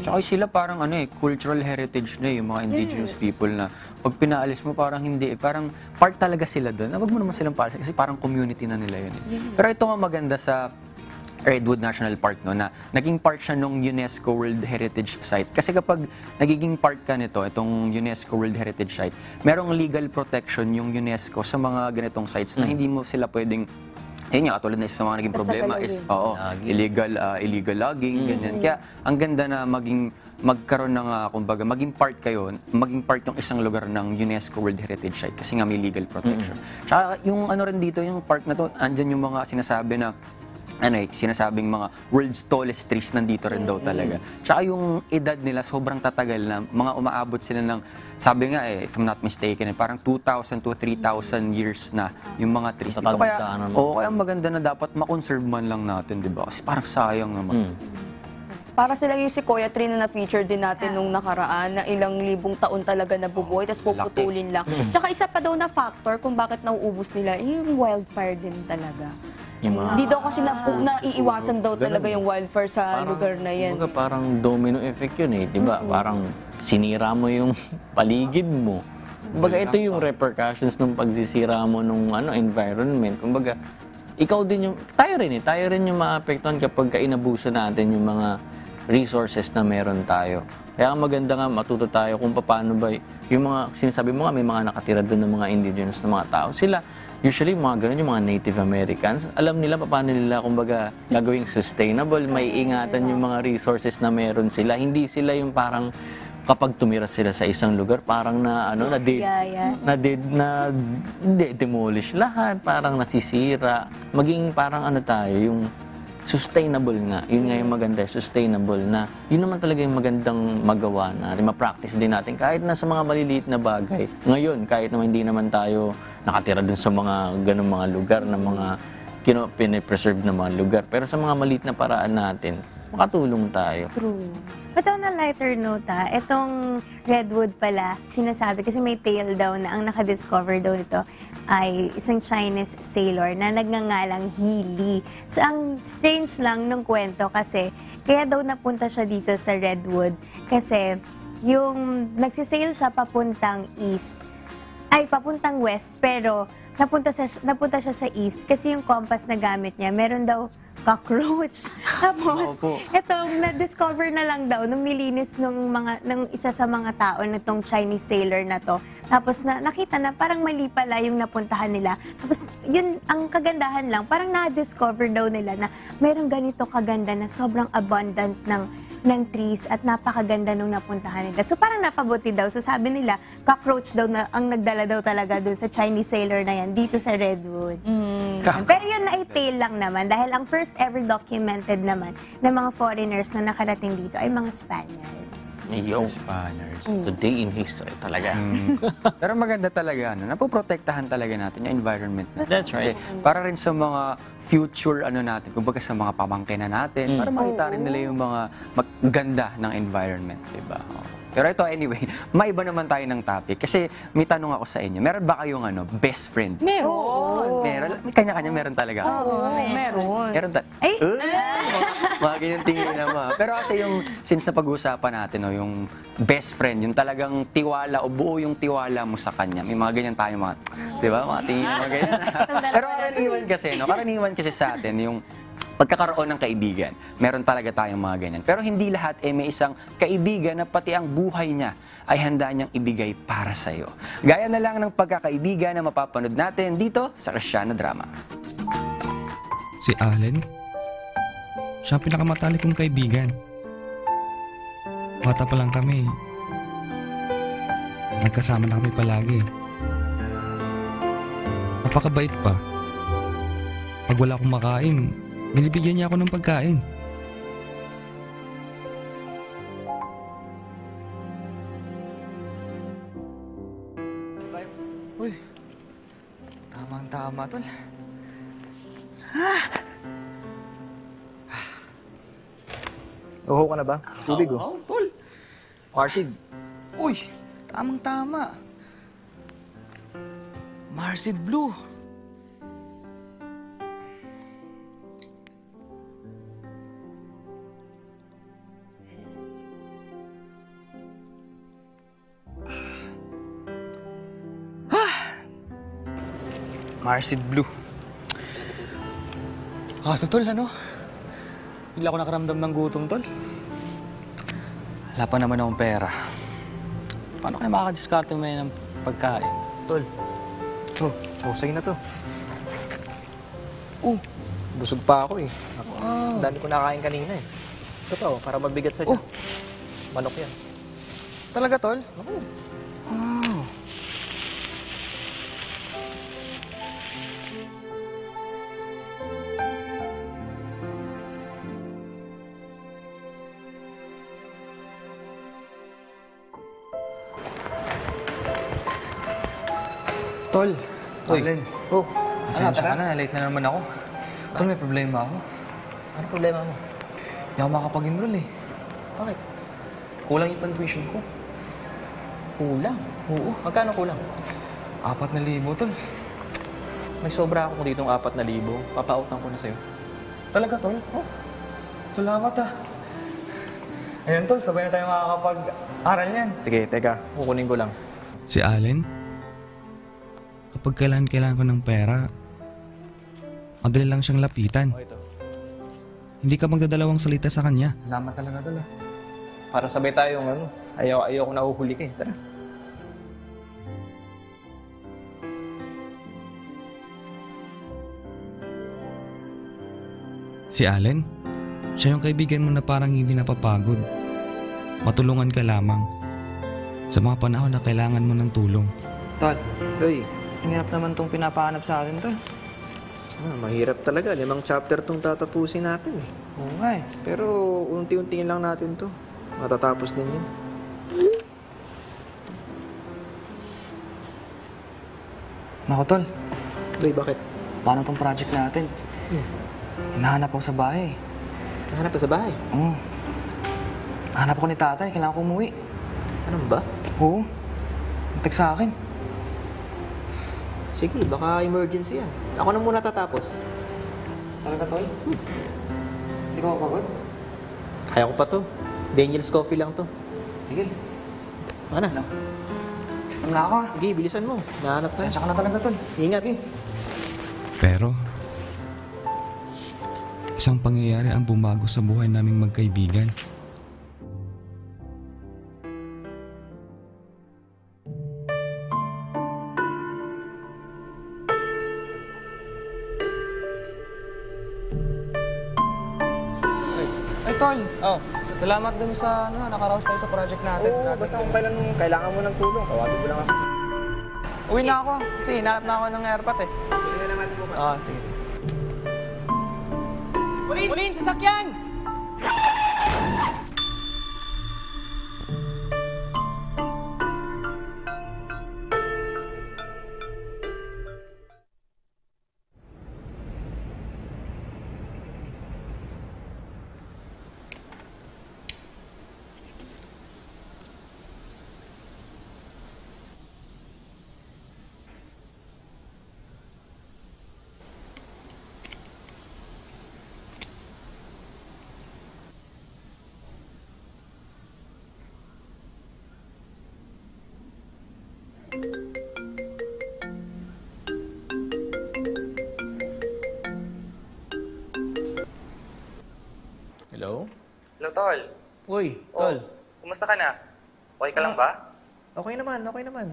Tsaka sila parang cultural heritage na yung mga indigenous people na pag pinaalis mo parang hindi, parang part talaga sila doon. Wag mo naman silang paalis kasi parang community na nila yun. Pero ito nga maganda sa Redwood National Park na naging part siya ng UNESCO World Heritage Site. Kasi kapag nagiging part ka nito, itong UNESCO World Heritage Site, merong legal protection yung UNESCO sa mga ganitong sites na hindi mo sila pwedeng katulad na isa sa mga naging problema is illegal logging, ganyan. Kaya ang ganda na magkaroon ng kumbaga maging part yung isang lugar ng UNESCO World Heritage Site kasi nga may legal protection. Tsaka yung rin dito, yung park na to, andyan yung mga sinasabi na sinasabing mga world's tallest trees nandito rin daw talaga. Tsaka yung edad nila sobrang tatagal na, mga umaabot sila ng, sabi nga if I'm not mistaken, parang 2,000 to 3,000 years na yung mga trees dito. Kaya maganda na dapat makonserve man lang natin, di ba? Kasi parang sayang naman. Para sila yung sequoia tree na na-feature din natin nung nakaraan na ilang libong taon talaga nabubuhay tapos puputulin lang. Tsaka isa pa daw na factor kung bakit nauubos nila, yung wildfire din talaga. Hindi daw kasi naiiwasan daw talaga yung wildfire sa lugar na yan. Parang domino effect yun di ba? Parang sinira mo yung paligid mo. Kumbaga ito yung repercussions ng pagsisira mo ng environment. Kumbaga ikaw din yung, tayo rin yung maapektuhan kapag inabuso natin yung mga resources na meron tayo. Kaya maganda nga matuto tayo kung paano ba yung mga sinasabi mo nga may mga nakatira doon ng mga indigenous na mga tao. Sila Usually, mga ganun, yung mga Native Americans, alam nila paano nila, kumbaga, gagawing sustainable, may ingatan yung mga resources na meron sila. Hindi sila yung parang kapag tumira sila sa isang lugar, parang demolish lahat, parang nasisira. Maging parang yung sustainable nga. Yun nga yung maganda, sustainable na. Yun naman talaga yung magandang magawa natin, ma-practice din natin. Kahit na sa mga maliliit na bagay. Ngayon, kahit naman hindi naman tayo nakatira dun sa mga ganung mga lugar na mga pinipreserve na mga lugar. Pero sa mga maliit na paraan natin, makatulong tayo. True. But on a lighter note, itong redwood pala, sinasabi, kasi may tale daw na ang nakadiscover daw nito ay isang Chinese sailor na nagngangalang Healy. So, ang strange lang nung kwento kasi, kaya daw napunta siya dito sa redwood kasi yung nagsisail siya papuntang west, pero napunta siya sa east kasi yung compass na gamit niya, meron daw cockroach. Tapos, na-discover na lang daw nung nilinis ng isa sa mga tao na tong Chinese sailor na to. Tapos nakita na parang mali pala yung napuntahan nila. Tapos yun, ang kagandahan lang, parang na-discover daw nila na mayroong ganito kaganda na sobrang abundant ng trees at napakaganda nung napuntahan nila. So parang napabuti daw. So sabi nila, cockroach daw na ang nagdala daw talaga dun sa Chinese sailor na yan dito sa Redwood. Pero yun na tale lang naman dahil ang first ever documented naman ng mga foreigners na nakarating dito ay mga Spaniards. Spaniards. Today in history talaga. Pero maganda talaga, napoprotektahan talaga natin yung environment natin. That's right. Kasi para rin sa mga future natin, kumbaga sa mga pamangkin na natin, para makita rin nila yung mga maganda ng environment, diba? Pero ito, anyway, maiba naman tayo ng topic. Kasi may tanong ako sa inyo, meron ba kayong best friend? Meron. May kanya-kanya meron talaga. Meron. Meron mga ganyan tingin naman. Pero kasi since napag-uusapan natin, yung best friend, yung talagang tiwala o buo yung tiwala mo sa kanya. May mga ganyan tayo, di ba? Mga tingin mga ganyan. Pero karaniwan kasi sa atin, yung pagkakaroon ng kaibigan. Meron talaga tayong mga ganyan. Pero hindi lahat may isang kaibigan na pati ang buhay niya ay handa niyang ibigay para sa'yo. Gaya na lang ng pagkakaibigan na mapapanood natin dito sa Kristiyano Drama. Si Allen? Siya ang pinakamatalik kong kaibigan. Bata pa lang kami. Nagkasama na kami palagi. Napakabait pa. Pag wala akong makain, binibigyan niya ako ng pagkain. Uy, tamang-tama, tol. Uho ka na ba? Tubig, Oo, tol. Marsid. Uy, tamang-tama. Marsid Blue. Marsid Blue. Kaso tol, Hindi ako nakaramdam ng gutom, tol. Wala pa naman akong pera. Paano kayo makakadiskarte mo ng pagkain? Tol. Sa'yo na to. Busog pa ako eh. Ang dami ko nakain kanina eh. Totoo, para mabigat sa tiyan. Manok yan. Talaga, tol? Oo. Wow. Tol, Allen. Pasensya ka na, late na naman ako. Tol, may problema ako. Ano problema mo? Hindi ako makapag-enroll eh. Bakit? Kulang yung tuition ko. Kulang? Oo. Magkano kulang? 4,000, tol. May sobra ako ditong 4,000. Papa-outan ko na sa'yo. Talaga, tol? Salamat ah. Ayun, tol, sabay na tayo makakapag-aral yan. Sige, teka. Kukunin ko lang. Si Allen? Kapag kailangan ko ng pera, madali lang siyang lapitan. Hindi ka magdadalawang salita sa kanya. Salamat talaga, tol. Para sabay tayong ayaw ko nahuhuli ka eh. Tara. Si Allen, siya yung kaibigan mo na parang hindi napapagod. Matulungan ka lamang sa mga panahon na kailangan mo ng tulong. Tol, Uy, ang hirap naman tong pinapahanap sa atin, Tol. mahirap talaga. 5 chapter tong tatapusin natin eh. Oo nga eh. Pero unti-untiin lang natin to. Matatapos din yun. Naku, Tol. Uy, bakit? Paano tong project natin? Hinahanap ako sa bahay. Nahanap pa sa bahay? Oo. Hanap ako ni tatay. Kailangan ko umuwi. Ano ba? Oo. Text sa akin. Sige, baka emergency yan. Ako na muna tatapos. Talaga, Tol? Hindi ko mapagod? Kaya ko pa to. Daniel's Coffee lang to. Sige. Mana? Gusto na ako. Sige, bilisan mo. Nahanap tayo. Sensya ka na talaga, Tol. Ingat eh. Pero, isang pangyayari ang bumago sa buhay naming magkaibigan. Ay, Tol. Oh. Salamat dun sa nakaraos tayo sa project natin. Oo, basta kung kailangan mo ng tulong, tawagin mo lang ako. Uwi na ako. Kasi hinanap na ako ng airpot eh. Hindi na naman bukas. Oo, sige. Ulin, sasakyan! Hello? Hello, Tol. Uy, Tol. Kumusta ka na? Okay ka lang ba? Okay naman, okay naman.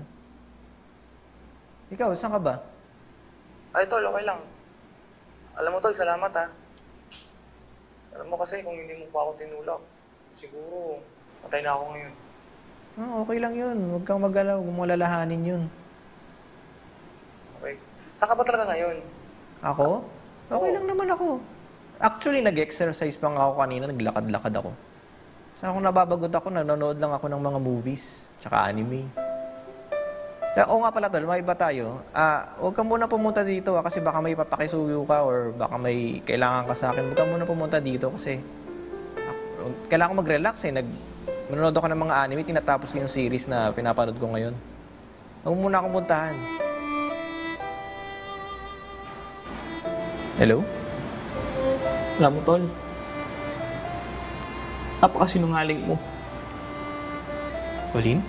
Ikaw, saan ka ba? Ay, Tol, okay lang. Alam mo, Tol, salamat ha. Alam mo kasi kung hindi mo pa ako tinulak, siguro patay na ako ngayon. Okay lang yun. Huwag kang mag-alaw. Huwag mo lalahanin yun. Okay. Saan ka ba talaga ngayon? Ako? Okay lang naman ako. Actually, nag-exercise pa nga ako kanina. Naglakad-lakad ako. Saan kung nababagod ako, nanonood lang ako ng mga movies. Tsaka anime. Oo nga pala, Tol. May iba tayo. Huwag ka muna pumunta dito kasi baka may papakisuyo ka or baka may kailangan ka sa akin. Huwag ka muna pumunta dito kasi kailangan ko mag-relax eh. Manonood ako ng mga anime, tinatapos ko yung series na pinapanood ko ngayon. Huwag muna akong puntahan. Hello? Alam mo, Tol, napakasinungaling mo. Pauline?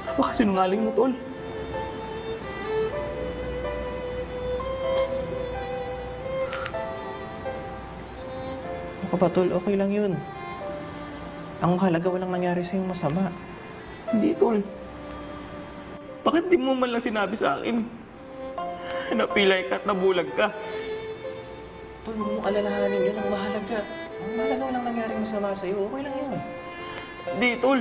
Napakasinungaling mo, Tol. Ako ba, Tol? Okay lang yun. Ang halaga, walang nangyari sa'yo masama. Hindi, Tol. Bakit di mo man lang sinabi sa akin na pilay ka at nabulag ka? Tol, huwag mong alalahanin yun. Ang mahalaga. Ang mahalaga, walang nangyari masama sa'yo. Okay lang yun. Hindi, Tol.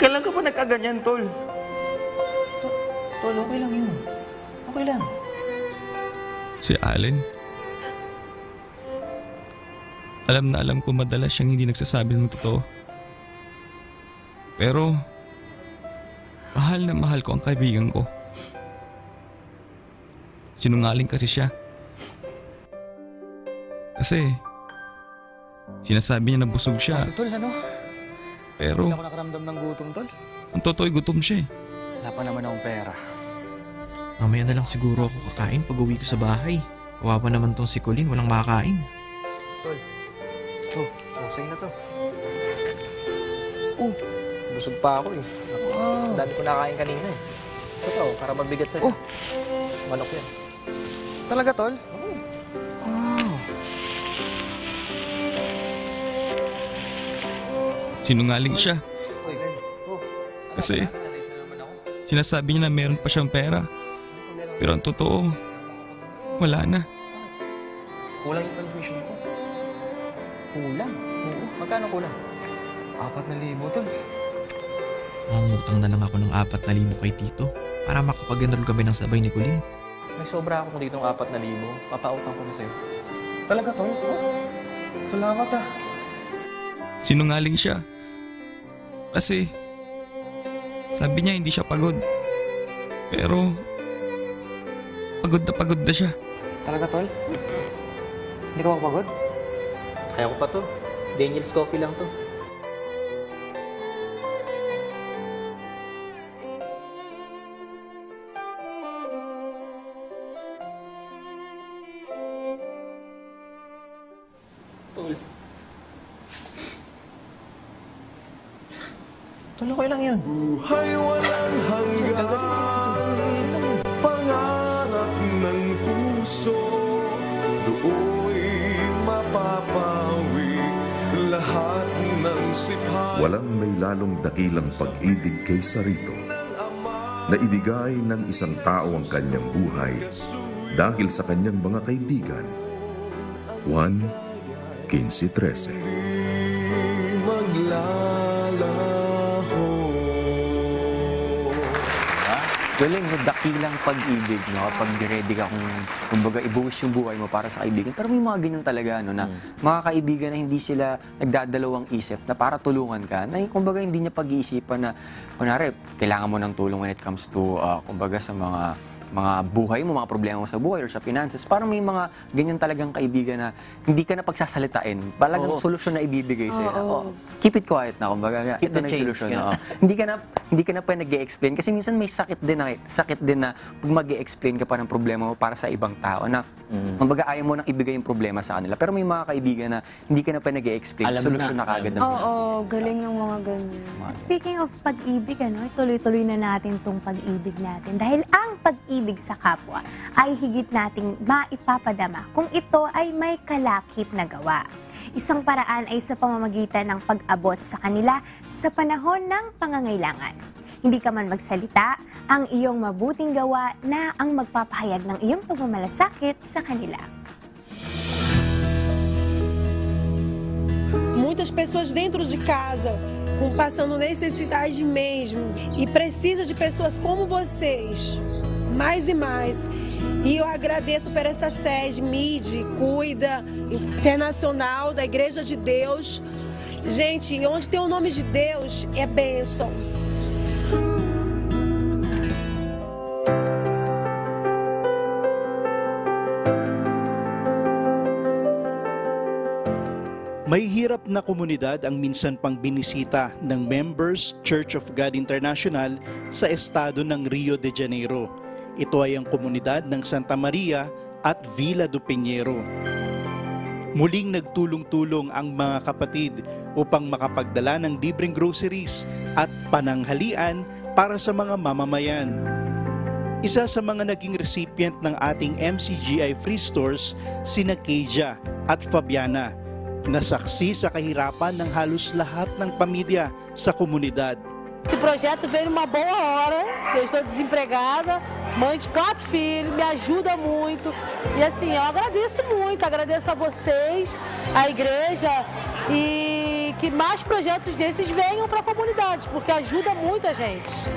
Kailan ka pa nagkaganyan, Tol? Tol, okay lang yun. Okay lang. Si Allen, alam na alam ko madalas siyang hindi nagsasabi ng totoo. Pero, mahal na mahal ko ang kaibigan ko. Sinungaling kasi siya. Kasi, sinasabi niya na busog siya. Tol, ano? Pero, Hindi ako nakaramdam ng gutom, Tol. ang totoo'y gutom siya eh. Wala pa naman akong pera. Mamaya na lang siguro ako kakain pag uwi ko sa bahay. Kawawa naman tong si Colleen, walang makakain. Tol. Sa'yo na to. Busog pa ako eh. Ang dami ko nakain kanina eh. Ito, para mabigat sa'yo. Manok yan. Talaga, Tol? Sinungaling siya. Kasi, sinasabi niya na meron pa siyang pera. Pero ang totoo, wala na. Kulang yung contribution ko. Kulang? Oo. Magkano kulang? 4,000 tol. Mangutang na lang ako ng 4,000 kay Tito para makapag-enroll kami ng sabay ni Colleen. May sobra ako dito ng 4,000. Papautang ko na sa'yo. Talaga tol? Salamat ah. Sinungaling siya. Kasi, sabi niya hindi siya pagod. Pero, pagod na siya. Talaga tol? Hindi ka mapagod? Kaya ko pa to. Daniel's Coffee lang to. Tol. Tol, okay lang yun. Buhay walang hanggan. Gagaling din ako, Tol. Okay lang yun. Pangarap ng puso, do'y mapapawi lahat ng sipay. Walang may lalong dakilang pag-ibig kay Sarito na ibigay ng isang tao ang kanyang buhay dahil sa kanyang mga kaibigan. Juan 15:13. Galing, no, dakilang pag-ibig, no? Kapag ready ka kung, kumbaga, ibuwis yung buhay mo para sa kaibigan. Pero may mga ganyan talaga, no, na mga kaibigan na hindi sila nagdadalawang isip na para tulungan ka, na kumbaga hindi niya pag-iisipan na, kunwari, kailangan mo ng tulong when it comes to, kumbaga, sa mga buhay mo, mga problema mo sa buhay or sa finances. Parang may mga ganyan talagang kaibigan na hindi ka na pagsasalitain. Talagang solusyon na ibibigay sa'yo. Keep it quiet na. Kumbaga, ito na yung solusyon. Hindi ka na pa nag-i-explain. Kasi minsan may sakit din na pag mag-i-explain ka pa ng problema mo para sa ibang tao na kumbaga ayaw mo nang ibigay yung problema sa kanila. Pero may mga kaibigan na hindi ka na pa nag-i-explain. Solusyon na kagad. Oo, galing yung mga ganyan. Speaking of pag-ibig, tuloy-tuloy na natin tong pag-ibig natin. Dahil ang pag-ibig sa kapwa ay higit nating maipapadama kung ito ay may kalakip na gawa. Isang paraan ay sa pamamagitan ng pag-abot sa kanila sa panahon ng pangangailangan. Hindi ka man magsalita, ang iyong mabuting gawa na ang magpapahayag ng iyong pagmamalasakit sa kanila. Muitas pessoas dentro de casa, passando necessidade mesmo, e precisa de pessoas como vocês, mais e mais. E eu agradeço por essa sede, MIDI, Cuida, Internacional, da Igreja de Deus. Gente, onde tem o nome de Deus, é bênção. May hirap na komunidad ang minsan pang binisita ng Members Church of God International sa estado ng Rio de Janeiro. Ito ay ang komunidad ng Santa Maria at Villa do Pinheiro. Muling nagtulong-tulong ang mga kapatid upang makapagdala ng libreng groceries at pananghalian para sa mga mamamayan. Isa sa mga naging recipient ng ating MCGI Free Stores, sina Keija at Fabiana, nasaksi sa kahirapan ng halos lahat ng pamilya sa komunidad. Esse projeto veio numa boa hora, eu estou desempregada, mãe de 4 filhos, me ajuda muito. E assim, eu agradeço a vocês, a igreja, e que mais projetos desses venham para a comunidade, porque ajuda muita gente.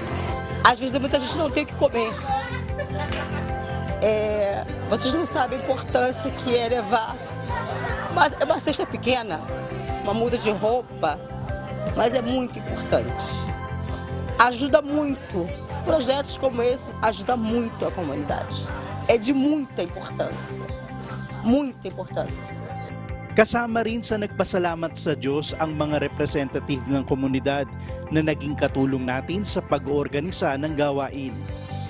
Às vezes muita gente não tem o que comer. Vocês não sabem a importância que é levar uma cesta pequena, uma muda de roupa, mas é muito importante. Ajuda muito. Projetos como esse ajudam muito a comunidade. É de muita importância. Muita importância. Kasama rin sa nagpasalamat sa Diyos ang mga representative ng komunidad na naging katulong natin sa pag-oorganisa ng gawain.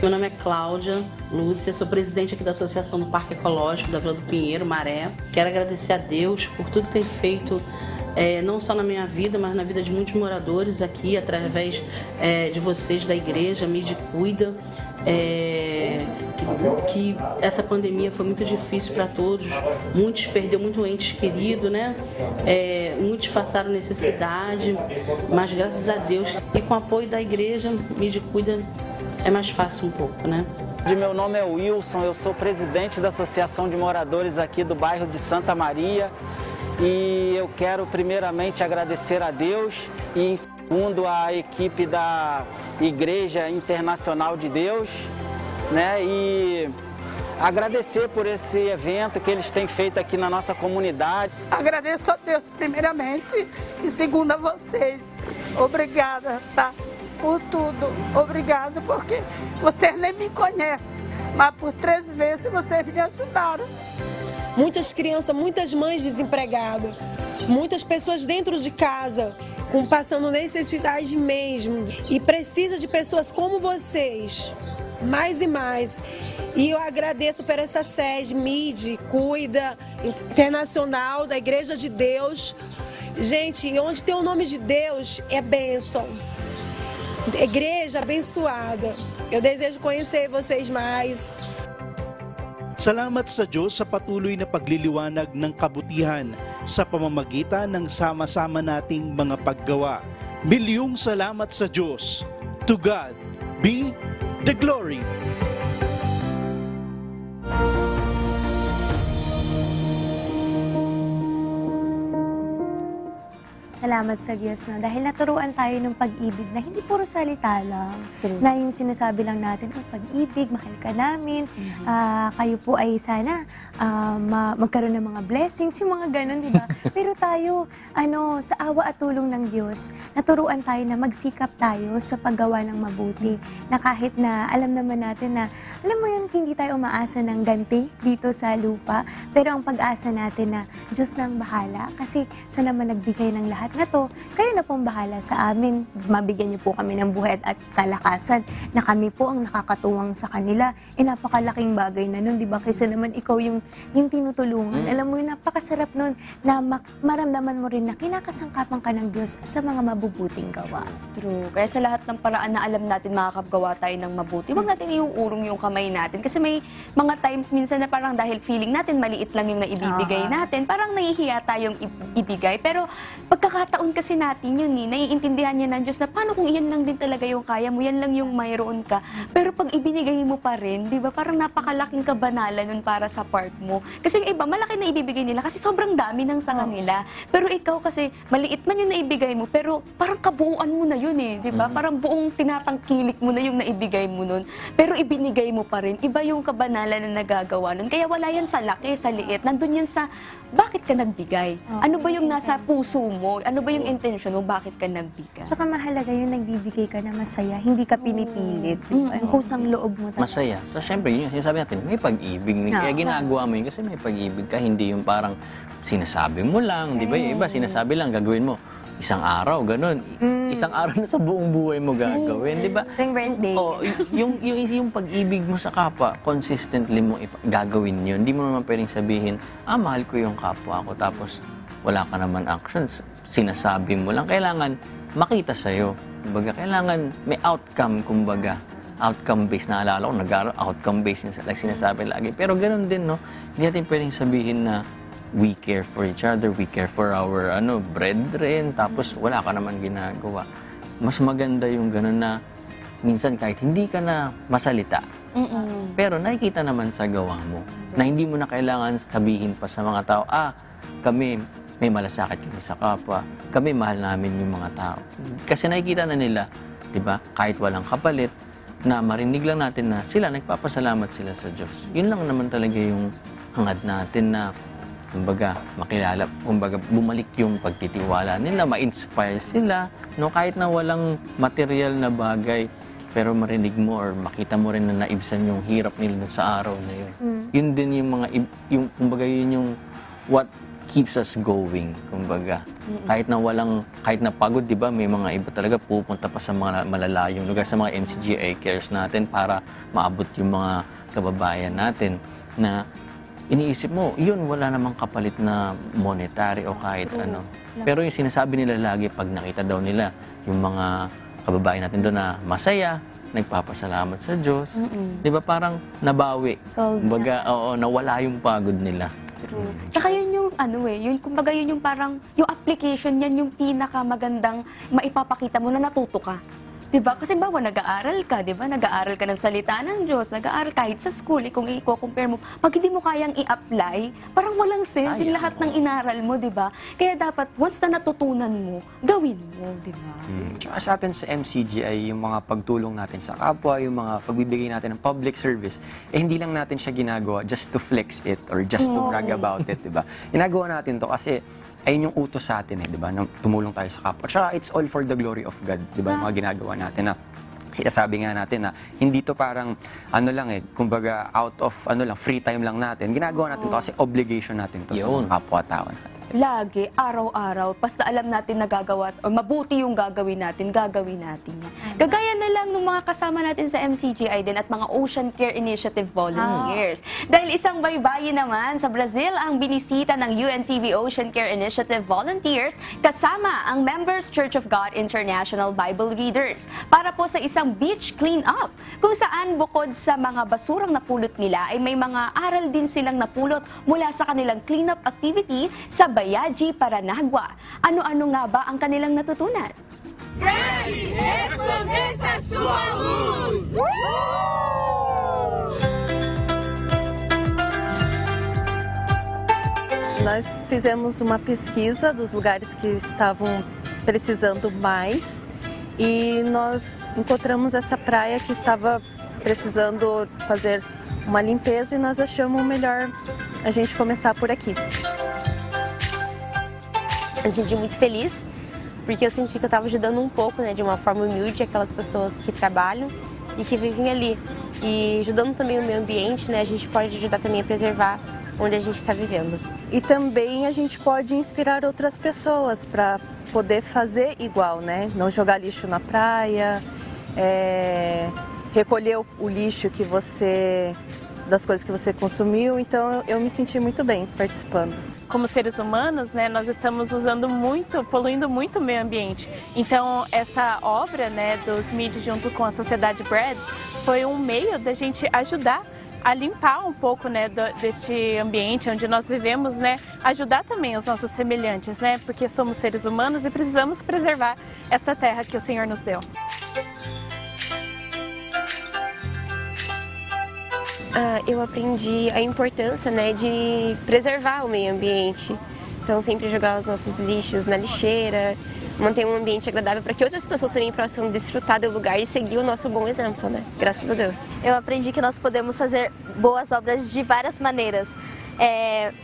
Meu nome é Cláudia Lúcia, sou presidente aqui da Associação do Parque Ecológico da Vila do Pinheiro, Maré. Quero agradecer a Deus por tudo que tem feito, não só na minha vida, mas na vida de muitos moradores aqui, através de vocês da igreja, MIDI Cuida. Que essa pandemia foi muito difícil para todos, muitos perderam muito entes queridos, né? Muitos passaram necessidade, mas graças a Deus e com o apoio da igreja, MIDI Cuida, é mais fácil um pouco, né? Meu nome é Wilson, eu sou presidente da Associação de Moradores aqui do bairro de Santa Maria e eu quero primeiramente agradecer a Deus e em segundo a equipe da Igreja Internacional de Deus, né? E agradecer por esse evento que eles têm feito aqui na nossa comunidade. Agradeço a Deus primeiramente e segundo a vocês. Obrigada, tá? Por tudo. Obrigada porque vocês nem me conhecem, mas por 3 vezes vocês me ajudaram. Muitas crianças, muitas mães desempregadas, muitas pessoas dentro de casa, passando necessidade mesmo. E precisa de pessoas como vocês, mais e mais. E eu agradeço por essa sede, MID, Cuida, Internacional, da Igreja de Deus. Gente, onde tem o nome de Deus é bênção. Igreja abençoada. Eu desejo conhecer vocês mais. Salamat sa Diyos sa patuloy na pagliliwanag ng kabutihan sa pamamagitan ng sama-sama nating mga paggawa. Milyong salamat sa Diyos. To God be the glory. Salamat sa Diyos, no? Dahil naturuan tayo ng pag-ibig na hindi puro salita lang. Na yung sinasabi lang natin, pag-ibig, mahal ka namin, kayo po ay sana magkaroon ng mga blessings, yung mga ganun, di ba? Pero tayo, sa awa at tulong ng Diyos, naturuan tayo na magsikap tayo sa paggawa ng mabuti. Na kahit na alam naman natin na, alam mo yun, hindi tayo umaasa ng ganti dito sa lupa, pero ang pag-asa natin na Diyos nang bahala, kasi siya naman nagbigay ng lahat na to, kayo na pong bahala sa amin. Mabigyan niyo po kami ng buhay at kalakasan na kami po ang nakakatuwang sa kanila. Napakalaking bagay na nun, di ba? Kasi naman ikaw yung tinutulungan. Alam mo yun, napakasarap nun na maramdaman mo rin na kinakasangkapan ka ng Diyos sa mga mabubuting gawa. True. Kaya sa lahat ng paraan na alam natin makakagawa tayo ng mabuti, huwag natin iuurong yung kamay natin. Kasi may mga times minsan na parang dahil feeling natin maliit lang yung naibibigay natin, parang nahihiya tayong ibigay. Pero pagkakataon kasi natin yun, naiintindihan niya ng Diyos na paano kung iyan lang din talaga yung kaya mo, yan lang yung mayroon ka. Pero pag ibinigay mo pa rin, di ba, parang napakalaking kabanalan nun para sa part mo. Kasi yung iba, malaki na ibibigay nila kasi sobrang dami nang sa kanila. Pero ikaw kasi, maliit man yung naibigay mo, pero parang kabuuan mo na yun di ba? Parang buong tinatangkilik mo na yung naibigay mo nun. Pero ibinigay mo pa rin, iba yung kabanalan na nagagawa nun. Kaya wala yan sa laki, sa liit. Nandun yan sa, bakit ka nagbigay? Ano ba yung nasa puso mo? Ano ba yung intention mo? Bakit ka nagbigay? Saka mahalaga yung nagbibigay ka na masaya, hindi ka pinipilit. Yung kusang loob mo talaga. Masaya. So, syempre, yun yung sinasabi natin, may pag-ibig. Kaya ginagawa mo yun kasi may pag-ibig ka, hindi yung parang sinasabi mo lang, di ba? Yung iba, sinasabi lang, gagawin mo. Isang araw, ganun. Isang araw na sa buong buhay mo gagawin, di ba? birthday. Yung pag-ibig mo sa kapwa, consistently mo gagawin yun. Hindi mo naman pwedeng sabihin, mahal ko yung kapwa ko, tapos wala ka naman actions. Sinasabi mo lang. Kailangan makita sa'yo. Kumbaga, kailangan may outcome, kumbaga. Outcome-based. Naalala ko, outcome-based like sinasabi lagi. Pero ganun din, no? Hindi natin pwedeng sabihin na we care for each other, we care for our brethren, tapos wala ka naman ginagawa. Mas maganda yung gano'n na minsan kahit hindi ka na masalita, pero nakikita naman sa gawa mo, na hindi mo na kailangan sabihin pa sa mga tao, kami may malasakit kami sa kapwa, kami mahal namin yung mga tao. Kasi nakikita na nila, di ba, kahit walang kapalit, na marinig lang natin na sila, nagpapasalamat sila sa Diyos. Yun lang naman talaga yung hangad natin na kumbaga, makilala, kumbaga, bumalik yung pagtitiwala nila, ma-inspire sila, no? Kahit na walang material na bagay, pero marinig mo or makita mo rin na naibsan yung hirap nila sa araw na yun. Yun din yung mga, kumbaga, yun yung what keeps us going, kumbaga. Kahit na pagod, di ba, may mga iba talaga pupunta pa sa mga malalayong lugar, sa mga MCGA cares natin para maabot yung mga kababayan natin na iniisip mo, yun, wala namang kapalit na monetary o kahit ano. Pero yung sinasabi nila lagi pag nakita daw nila yung mga kababayan natin doon na masaya, nagpapasalamat sa Diyos. Di ba parang nabawi? Kumbaga, nawala yung pagod nila. Tsaka yun yung kumbaga yun yung parang, yung application, yan yung pinakamagandang maipapakita mo na natuto ka. Diba? Kasi bawa nag-aaral ka, diba? Nag-aaral ka ng salita ng Diyos, nag-aaral kahit sa school, kung i-compare mo, pag hindi mo kayang i-apply, parang walang sense yung lahat ng inaral mo, diba? Kaya dapat, once na natutunan mo, gawin mo, diba? Tsaka sa atin sa MCGI, yung mga pagtulong natin sa kapwa, yung mga pagbibigay natin ng public service, hindi lang natin siya ginagawa just to flex it or just to brag about it, diba? Ginagawa natin to kasi ayun yung utos sa atin, di ba? Na tumulong tayo sa kapwa. Tsaka it's all for the glory of God, di ba? Yung mga ginagawa natin na sinasabi nga natin na hindi to parang kumbaga out of free time lang natin. Ginagawa natin to kasi obligation natin to sa mga kapwa-tao natin. Lagi, araw-araw, basta alam natin na gagawa, o mabuti yung gagawin natin yan. Gagaya na lang ng mga kasama natin sa MCGI din at mga Ocean Care Initiative volunteers. Dahil isang baybayin naman sa Brazil ang binisita ng UNTV Ocean Care Initiative volunteers kasama ang Members Church of God International Bible Readers para po sa isang beach clean-up kung saan bukod sa mga basurang napulot nila ay may mga aral din silang napulot mula sa kanilang clean-up activity sa Bayaji, Paranagua. Ano-ano nga ba ang kanilang natutunan? Resplandeça sua luz! Nós fizemos uma pesquisa dos lugares que estavam precisando mais e nós encontramos essa praia que estava precisando fazer uma limpeza e nós achamos melhor a gente começar por aqui. Eu me senti muito feliz, porque eu senti que eu estava ajudando um pouco, de uma forma humilde, aquelas pessoas que trabalham e que vivem ali. E ajudando também o meio ambiente, a gente pode ajudar também a preservar onde a gente está vivendo. E também a gente pode inspirar outras pessoas para poder fazer igual, não jogar lixo na praia, recolher o lixo das coisas que você consumiu. Então eu me senti muito bem participando. Como seres humanos, nós estamos poluindo muito o meio ambiente. Então, essa obra, dos MIDI junto com a Sociedade BRAD foi um meio da gente ajudar a limpar um pouco, deste ambiente onde nós vivemos, ajudar também os nossos semelhantes, porque somos seres humanos e precisamos preservar essa terra que o Senhor nos deu. Eu aprendi a importância de preservar o meio ambiente. Então, sempre jogar os nossos lixos na lixeira, manter um ambiente agradável para que outras pessoas também possam desfrutar do lugar e seguir o nosso bom exemplo, Graças a Deus. Eu aprendi que nós podemos fazer boas obras de várias maneiras.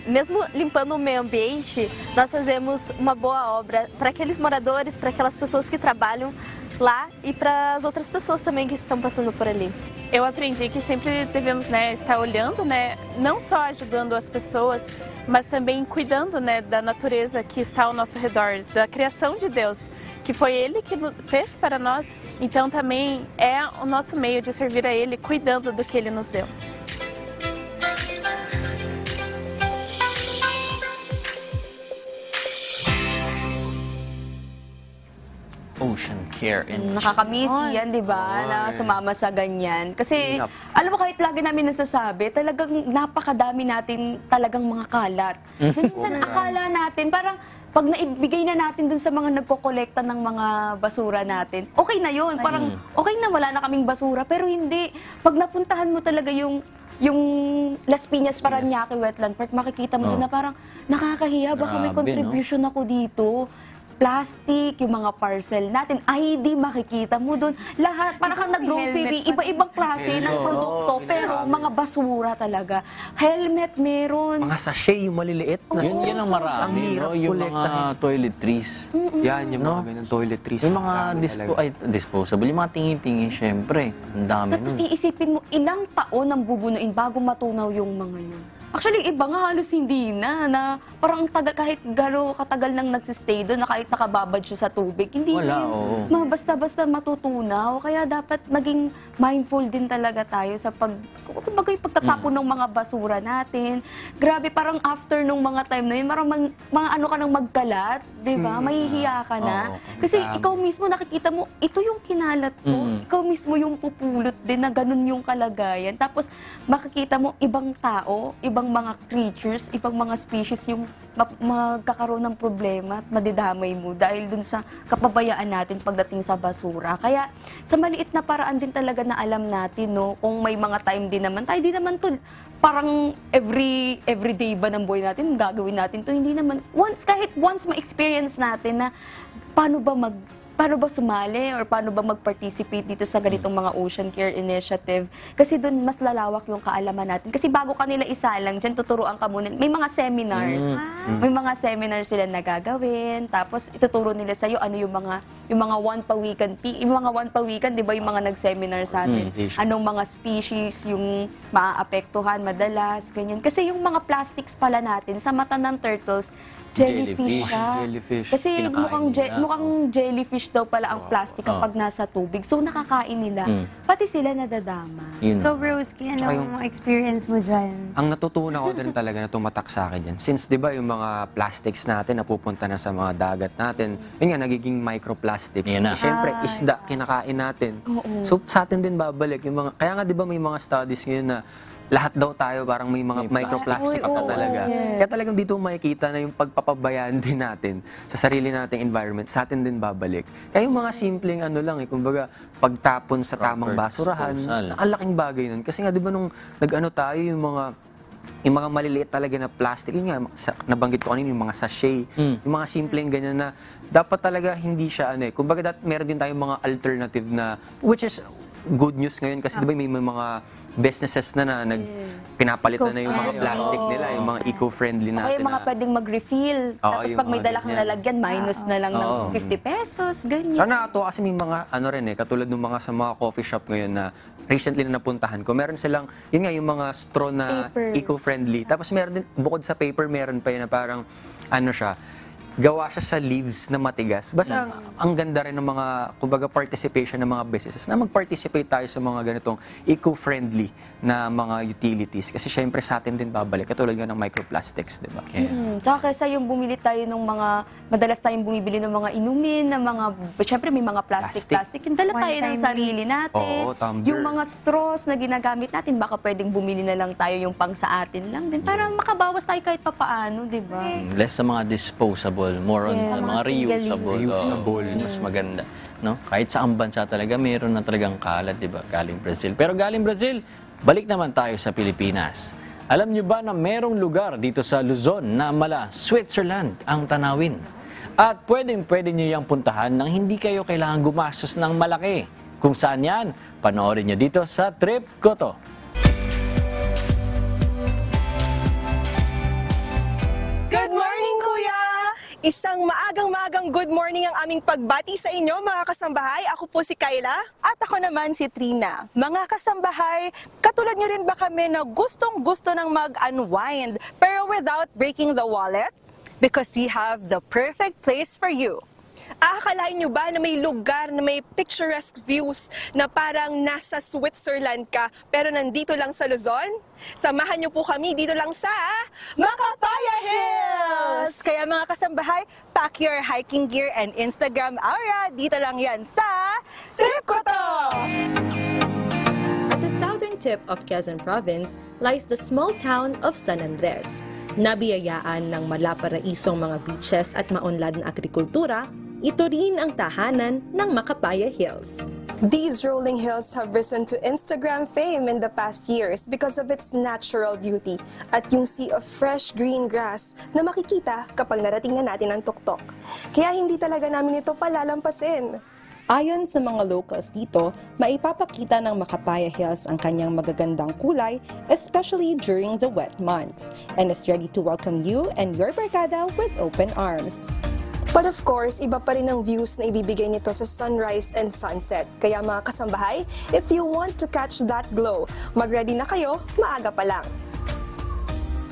Mesmo limpando o meio ambiente, nós fazemos uma boa obra para aqueles moradores, para aquelas pessoas que trabalham lá e para as outras pessoas também que estão passando por ali. Eu aprendi que sempre devemos estar olhando, não só ajudando as pessoas, mas também cuidando da natureza que está ao nosso redor, da criação de Deus, que foi Ele que fez para nós, então também é o nosso meio de servir a Ele, cuidando do que Ele nos deu. Ocean Care Initiative. Nakakamiss yan, di ba? Na sumama sa ganyan. Kasi, alam mo, kahit lagi namin nasasabi, talagang napakadami natin talagang mga kalat. Minsan, akala natin, parang pag naibigay na natin dun sa mga nagkokolekta ng mga basura natin, okay na yun. Parang okay na, wala na kaming basura. Pero hindi. Pag napuntahan mo talaga yung Las Piñas, Parañaque Wetland Park, makikita mo na parang nakakahiya. Baka may contribution ako dito. Plastic, yung mga parcel natin, ID, makikita mo doon. Lahat, parang kang nag-grocery, iba-ibang klase ng produkto, pero mga basura talaga. Helmet meron. Mga sachet, yung maliliit. Yan ang marami, yung mga toiletries. Yan, yung mga ganyan toiletries. Yung mga disposable, yung mga tingin-tingin, syempre. Ang dami nun. Tapos iisipin mo, ilang taon ang bubunuin bago matunaw yung mga yun. Actually, iba nga halos hindi na parang kahit gano'ng katagal nang nagsistay doon, na kahit nakababad siya sa tubig, hindi yun. Basta-basta matutunaw. Kaya dapat maging mindful din talaga tayo sa pagtatapon ng mga basura natin. Grabe, parang after nung mga time na yun, parang mga ano ka nang magkalat, di ba? Mahihiya ka na. Kasi ikaw mismo nakikita mo, ito yung kinalat ko. Ikaw mismo yung pupulot din na ganun yung kalagayan. Tapos makikita mo ibang tao, ibang ibang mga creatures, ibang mga species yung magkakaroon ng problema at madidamay mo dahil dun sa kapabayaan natin pagdating sa basura. Kaya sa maliit na paraan din talaga na alam natin, no, kung may mga time din naman, tayo din naman to, parang everyday ba ng buhay natin, gagawin natin to, hindi naman, kahit once ma-experience natin na paano ba sumali or paano ba mag-participate dito sa ganitong mga Ocean Care Initiative. Kasi doon mas lalawak yung kaalaman natin. Kasi bago kanila isalang, dyan tuturuan ka muna. May mga seminars. May mga seminars sila na gagawin. Tapos ituturo nila sa'yo ano yung mga one pawikan. Yung mga one pawikan, di ba yung mga nag-seminar sa atin? Anong mga species yung maaapektuhan madalas, ganyan. Kasi yung mga plastics pala natin, sa mata ng turtles, jellyfish siya. Kasi mukhang jellyfish daw pala ang plastic kapag nasa tubig. So nakakain nila. Pati sila nadadama. So Broski, anong experience mo dyan? Ang natutunan ko din talaga na tumatak sa akin yan. Since di ba yung mga plastics natin napupunta na sa mga dagat natin, yun nga, nagiging microplastics. Siyempre, isda, kinakain natin. So sa atin din babalik. Kaya nga di ba may mga studies ngayon na lahat daw tayo parang may mga microplastics na talaga. Kaya talagang dito makikita na yung pagpapabayaan din natin sa sarili nating environment, sa atin din babalik. Kaya yung mga simpleng kumbaga pagtapon sa tamang basurahan, ang laking bagay nun. Kasi nga di ba nung tayo yung mga maliliit talaga na plastic, yun nga, nabanggit ko kanina yung mga sachet, yung mga simpleng ganyan na dapat talaga hindi siya kumbaga meron din tayong mga alternative na, which is good news ngayon kasi di ba may mga businesses na pinapalit na yung mga plastic nila, yung mga eco-friendly natin. O yung mga pwedeng mag-refill. Tapos pag may dala kang lalagyan, minus na lang ng 50 pesos, ganyan. So nakakatuwa kasi may mga katulad ng mga sa mga coffee shop ngayon na recently na napuntahan ko, meron silang, yun nga, yung mga straw na eco-friendly. Tapos meron din, bukod sa paper, meron pa yun na parang, gawa siya sa leaves na matigas. Basta ang ganda rin ng mga, kumbaga, participation ng mga businesses na mag-participate tayo sa mga ganitong eco-friendly na mga utilities. Kasi syempre sa atin din babalik. Katulad nga ng microplastics, di ba? Tsaka kaysa yung bumili tayo ng madalas tayong bumibili ng mga inumin, ng mga, syempre may mga plastic. Yung dala tayo ng sarili natin. Yung mga straws na ginagamit natin, baka pwedeng bumili na lang tayo yung pang sa atin lang din. Para makabawas tayo kahit papaano, di ba? Less sa mga disposable, more on mga reusable. Mas maganda. No? Kahit sa bansa talaga, mayroon na talagang kalat, di ba? Galing Brazil. Pero galing Brazil, balik naman tayo sa Pilipinas. Alam nyo ba na merong lugar dito sa Luzon na mala Switzerland ang tanawin? At pwede nyo yung puntahan nang hindi kayo kailangan gumastos ng malaki. Kung saan yan, panoorin nyo dito sa Trip Ko To. Good morning, Kuya! Isang maagang-maagang good morning ang aming pagbati sa inyo, mga kasambahay. Ako po si Kayla. At ako naman si Trina. Mga kasambahay, katulad nyo rin ba kami na gustong-gusto ng mag-unwind pero without breaking the wallet? Because we have the perfect place for you. Aakalain nyo ba na may lugar na may picturesque views na parang nasa Switzerland ka pero nandito lang sa Luzon? Samahan nyo po kami dito lang sa Macapaya Hills! Kaya mga kasambahay, pack your hiking gear and Instagram aura. Dito lang yan sa Trip Ko To! At the southern tip of Quezon Province lies the small town of San Andres. Nabiyayaan ng malaparaisong mga beaches at maunlad na agrikultura, ito rin ang tahanan ng Macapaya Hills. These rolling hills have risen to Instagram fame in the past years because of its natural beauty at yung sea of fresh green grass na makikita kapag narating na natin ang tuktok. Kaya hindi talaga namin ito palalampasin. Ayon sa mga locals dito, maipapakita ng Macapaya Hills ang kanyang magagandang kulay, especially during the wet months, and is ready to welcome you and your barkada with open arms. But of course, iba pa rin ang views na ibibigay nito sa sunrise and sunset. Kaya mga kasambahay, if you want to catch that glow, mag-ready na kayo, maaga pa lang.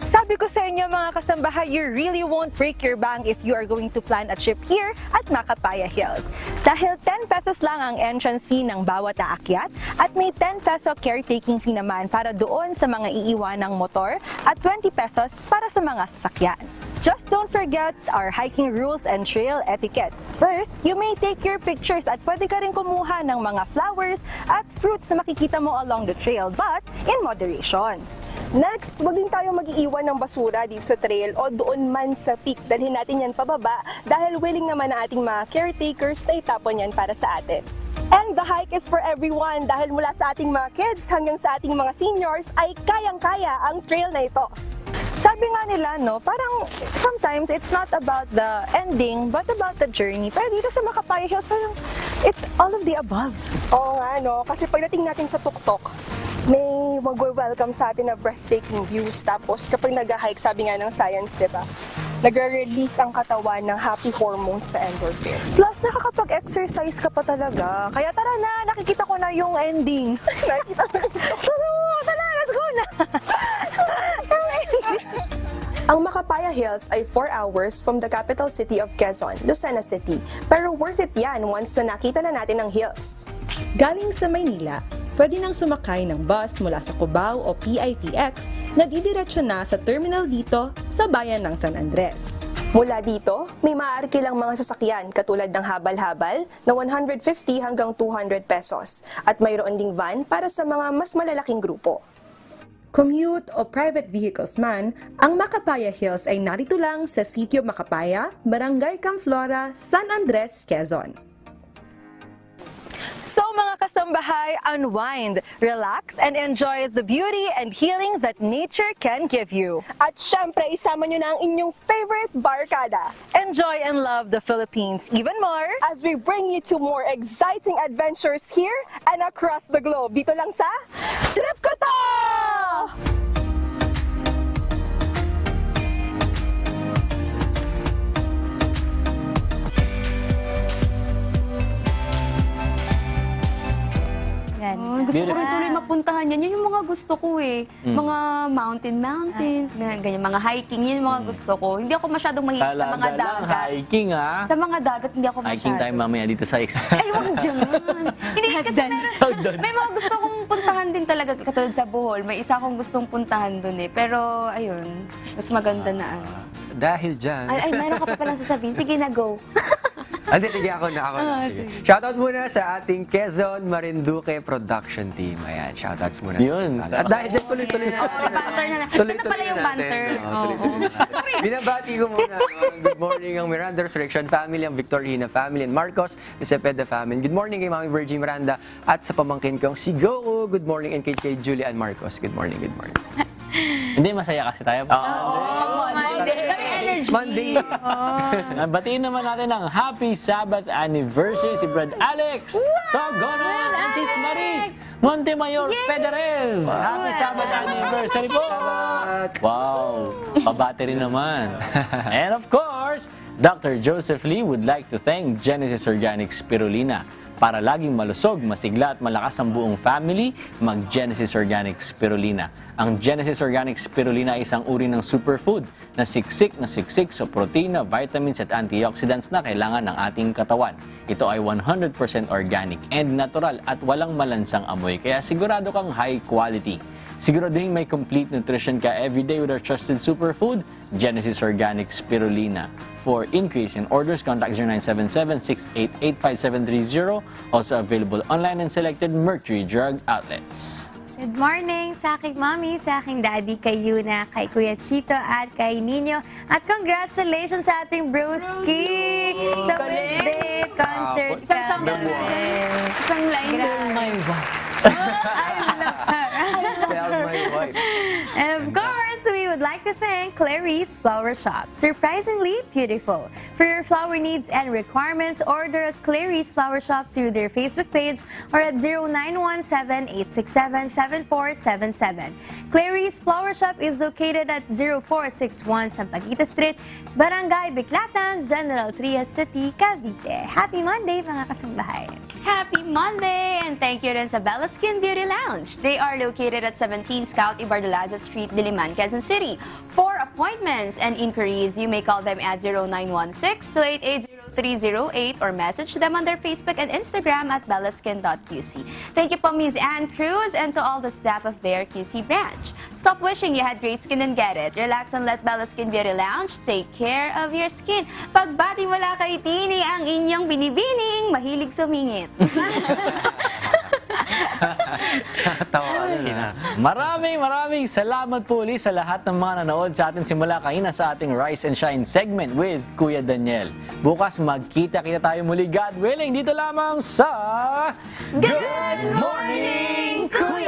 Sabi ko sa inyo mga kasambahay, you really won't break your bank if you are going to plan a trip here at Macapaya Hills. Dahil 10 pesos lang ang entrance fee ng bawat aakyat at may 10 peso caretaking fee naman para doon sa mga iiwanang motor at 20 pesos para sa mga sasakyan. Just don't forget our hiking rules and trail etiquette. First, you may take your pictures at pwede ka rin kumuha ng mga flowers at fruits na makikita mo along the trail, but in moderation. Next, wag din tayo mag-iiwan ng basura dito sa trail o doon man sa peak. Dalhin natin yan pababa dahil willing naman ang ating mga caretakers na itapon yan para sa atin. And the hike is for everyone dahil mula sa ating mga kids hanggang sa ating mga seniors ay kayang-kaya ang trail na ito. Sabi nga nila, no, parang sometimes it's not about the ending but about the journey. Pero dito sa Macapaya Hills, parang it's all of the above. Oo nga, no, kasi pagdating natin sa tuktok, may mag-welcome sa atin na breathtaking views. Tapos kapag nag-hike, sabi nga ng science, di ba, nag-release ang katawan ng happy hormones na endorphins. Plus, nakakapag-exercise ka pa talaga. Kaya tara na, nakikita ko na yung ending. Nakikita ko na. Tara, let's go na! Ang Macapaya Hills ay 4 hours from the capital city of Quezon, Lucena City. Pero worth it yan once na nakita na natin ang hills. Galing sa Maynila, pwede nang sumakay ng bus mula sa Cubao o PITX na didiretso na sa terminal dito sa bayan ng San Andres. Mula dito, may maaari kilang mga sasakyan katulad ng habal-habal na 150 hanggang 200 pesos at mayroon ding van para sa mga mas malalaking grupo. Commute o private vehicles man, ang Macapaya Hills ay narito lang sa Sitio Macapaya, Barangay Camflora, San Andres, Quezon. So mga kasambahay, unwind, relax, and enjoy the beauty and healing that nature can give you. At syempre, isama nyo na ang inyong favorite barkada. Enjoy and love the Philippines even more as we bring you to more exciting adventures here and across the globe. Dito lang sa Trip Ko To! Gusto ko rin tuloy mapuntahan yan. Yun yung mga gusto ko eh. Mga mountains, ganyan, mga hiking, yun yung mga gusto ko. Hindi ako masyadong mahilig sa mga dagat. Hiking ah. Sa mga dagat, hindi ako masyado. Hiking tayo mamaya dito sa Ay, wag dyan. Hindi, kasi may mga gusto kong puntahan din talaga, katulad sa Bohol. May isa akong gustong puntahan dun eh. Pero, ayun, mas maganda na ano. Dahil dyan. Ay, meron ka pa palang sasabihin. Sige na, go. Hindi, sige, ako na. Sige. Shoutout muna sa ating Quezon Marinduque production team. Ayan, shoutouts muna. Yun. At dahil dyan, tuloy-tuloy natin. Banter na. Ito pala yung banter. Sorry. Binabati ko muna. Good morning ang Miranda Resurrection family, ang Victorina family, and Marcos, the Cepeda family. Good morning kay Mami Virgie Miranda at sa pamangkin kong si Goku. Good morning, and kay Julia and Marcos. Good morning, good morning. Hindi, masaya kasi tayo. Monday. Batiin naman natin ang Happy Sabbath Anniversary si Brad Alex Togonan and si Maris Montemayor Federez. Happy Sabbath Anniversary po! Wow! Pabattery naman. And of course, Dr. Joseph Lee would like to thank Genesis Organic Spirulina. Para laging malusog, masigla at malakas ang buong family, mag-Genesis Organic Spirulina. Ang Genesis Organic Spirulina ay isang uri ng superfood na siksik sa protina, vitamins at antioxidants na kailangan ng ating katawan. Ito ay 100% organic and natural at walang malansang amoy, kaya sigurado kang high quality. Siguraduhin may complete nutrition ka everyday with our trusted superfood, Genesis Organic Spirulina. For increase in orders, contact 0977-688-5730. Also available online and selected Mercury Drug outlets. Good morning sa aking mommy, sa aking daddy, kay Yuna, kay Kuya Chito at kay Nino. At congratulations sa ating broski sa wish date concert. Isang line. And of course, we would like to thank Clarice Flower Shop. Surprisingly beautiful. For your flower needs and requirements, order at Clarice Flower Shop through their Facebook page or at 0917-867-7477. Clarice Flower Shop is located at 0461 Sampaguita Street, Barangay Biclatan, General Trias City, Cavite. Happy Monday, mga kasambahay! Happy Monday! And thank you rin sa Bella Skin Beauty Lounge. They are located at 17 Scout Ibardalaza Street, Diliman, Quezon City. For appointments and inquiries, you may call them at 0916-288-0308 or message them on their Facebook and Instagram at bellaskin.qc. Thank you po, Ms. Ann Cruz, and to all the staff of their QC branch. Stop wishing you had great skin and get it. Relax and let Bella Skin Beauty Lounge take care of your skin. Pagbati mula kay Tini, ang inyong binibining mahilig sumingit. Maraming salamat po ulit sa lahat ng mga nanood sa atin simula kanina sa ating Rise and Shine segment with Kuya Daniel. Bukas magkita-kita tayo muli, God willing, dito lamang sa Good Morning, Kuya!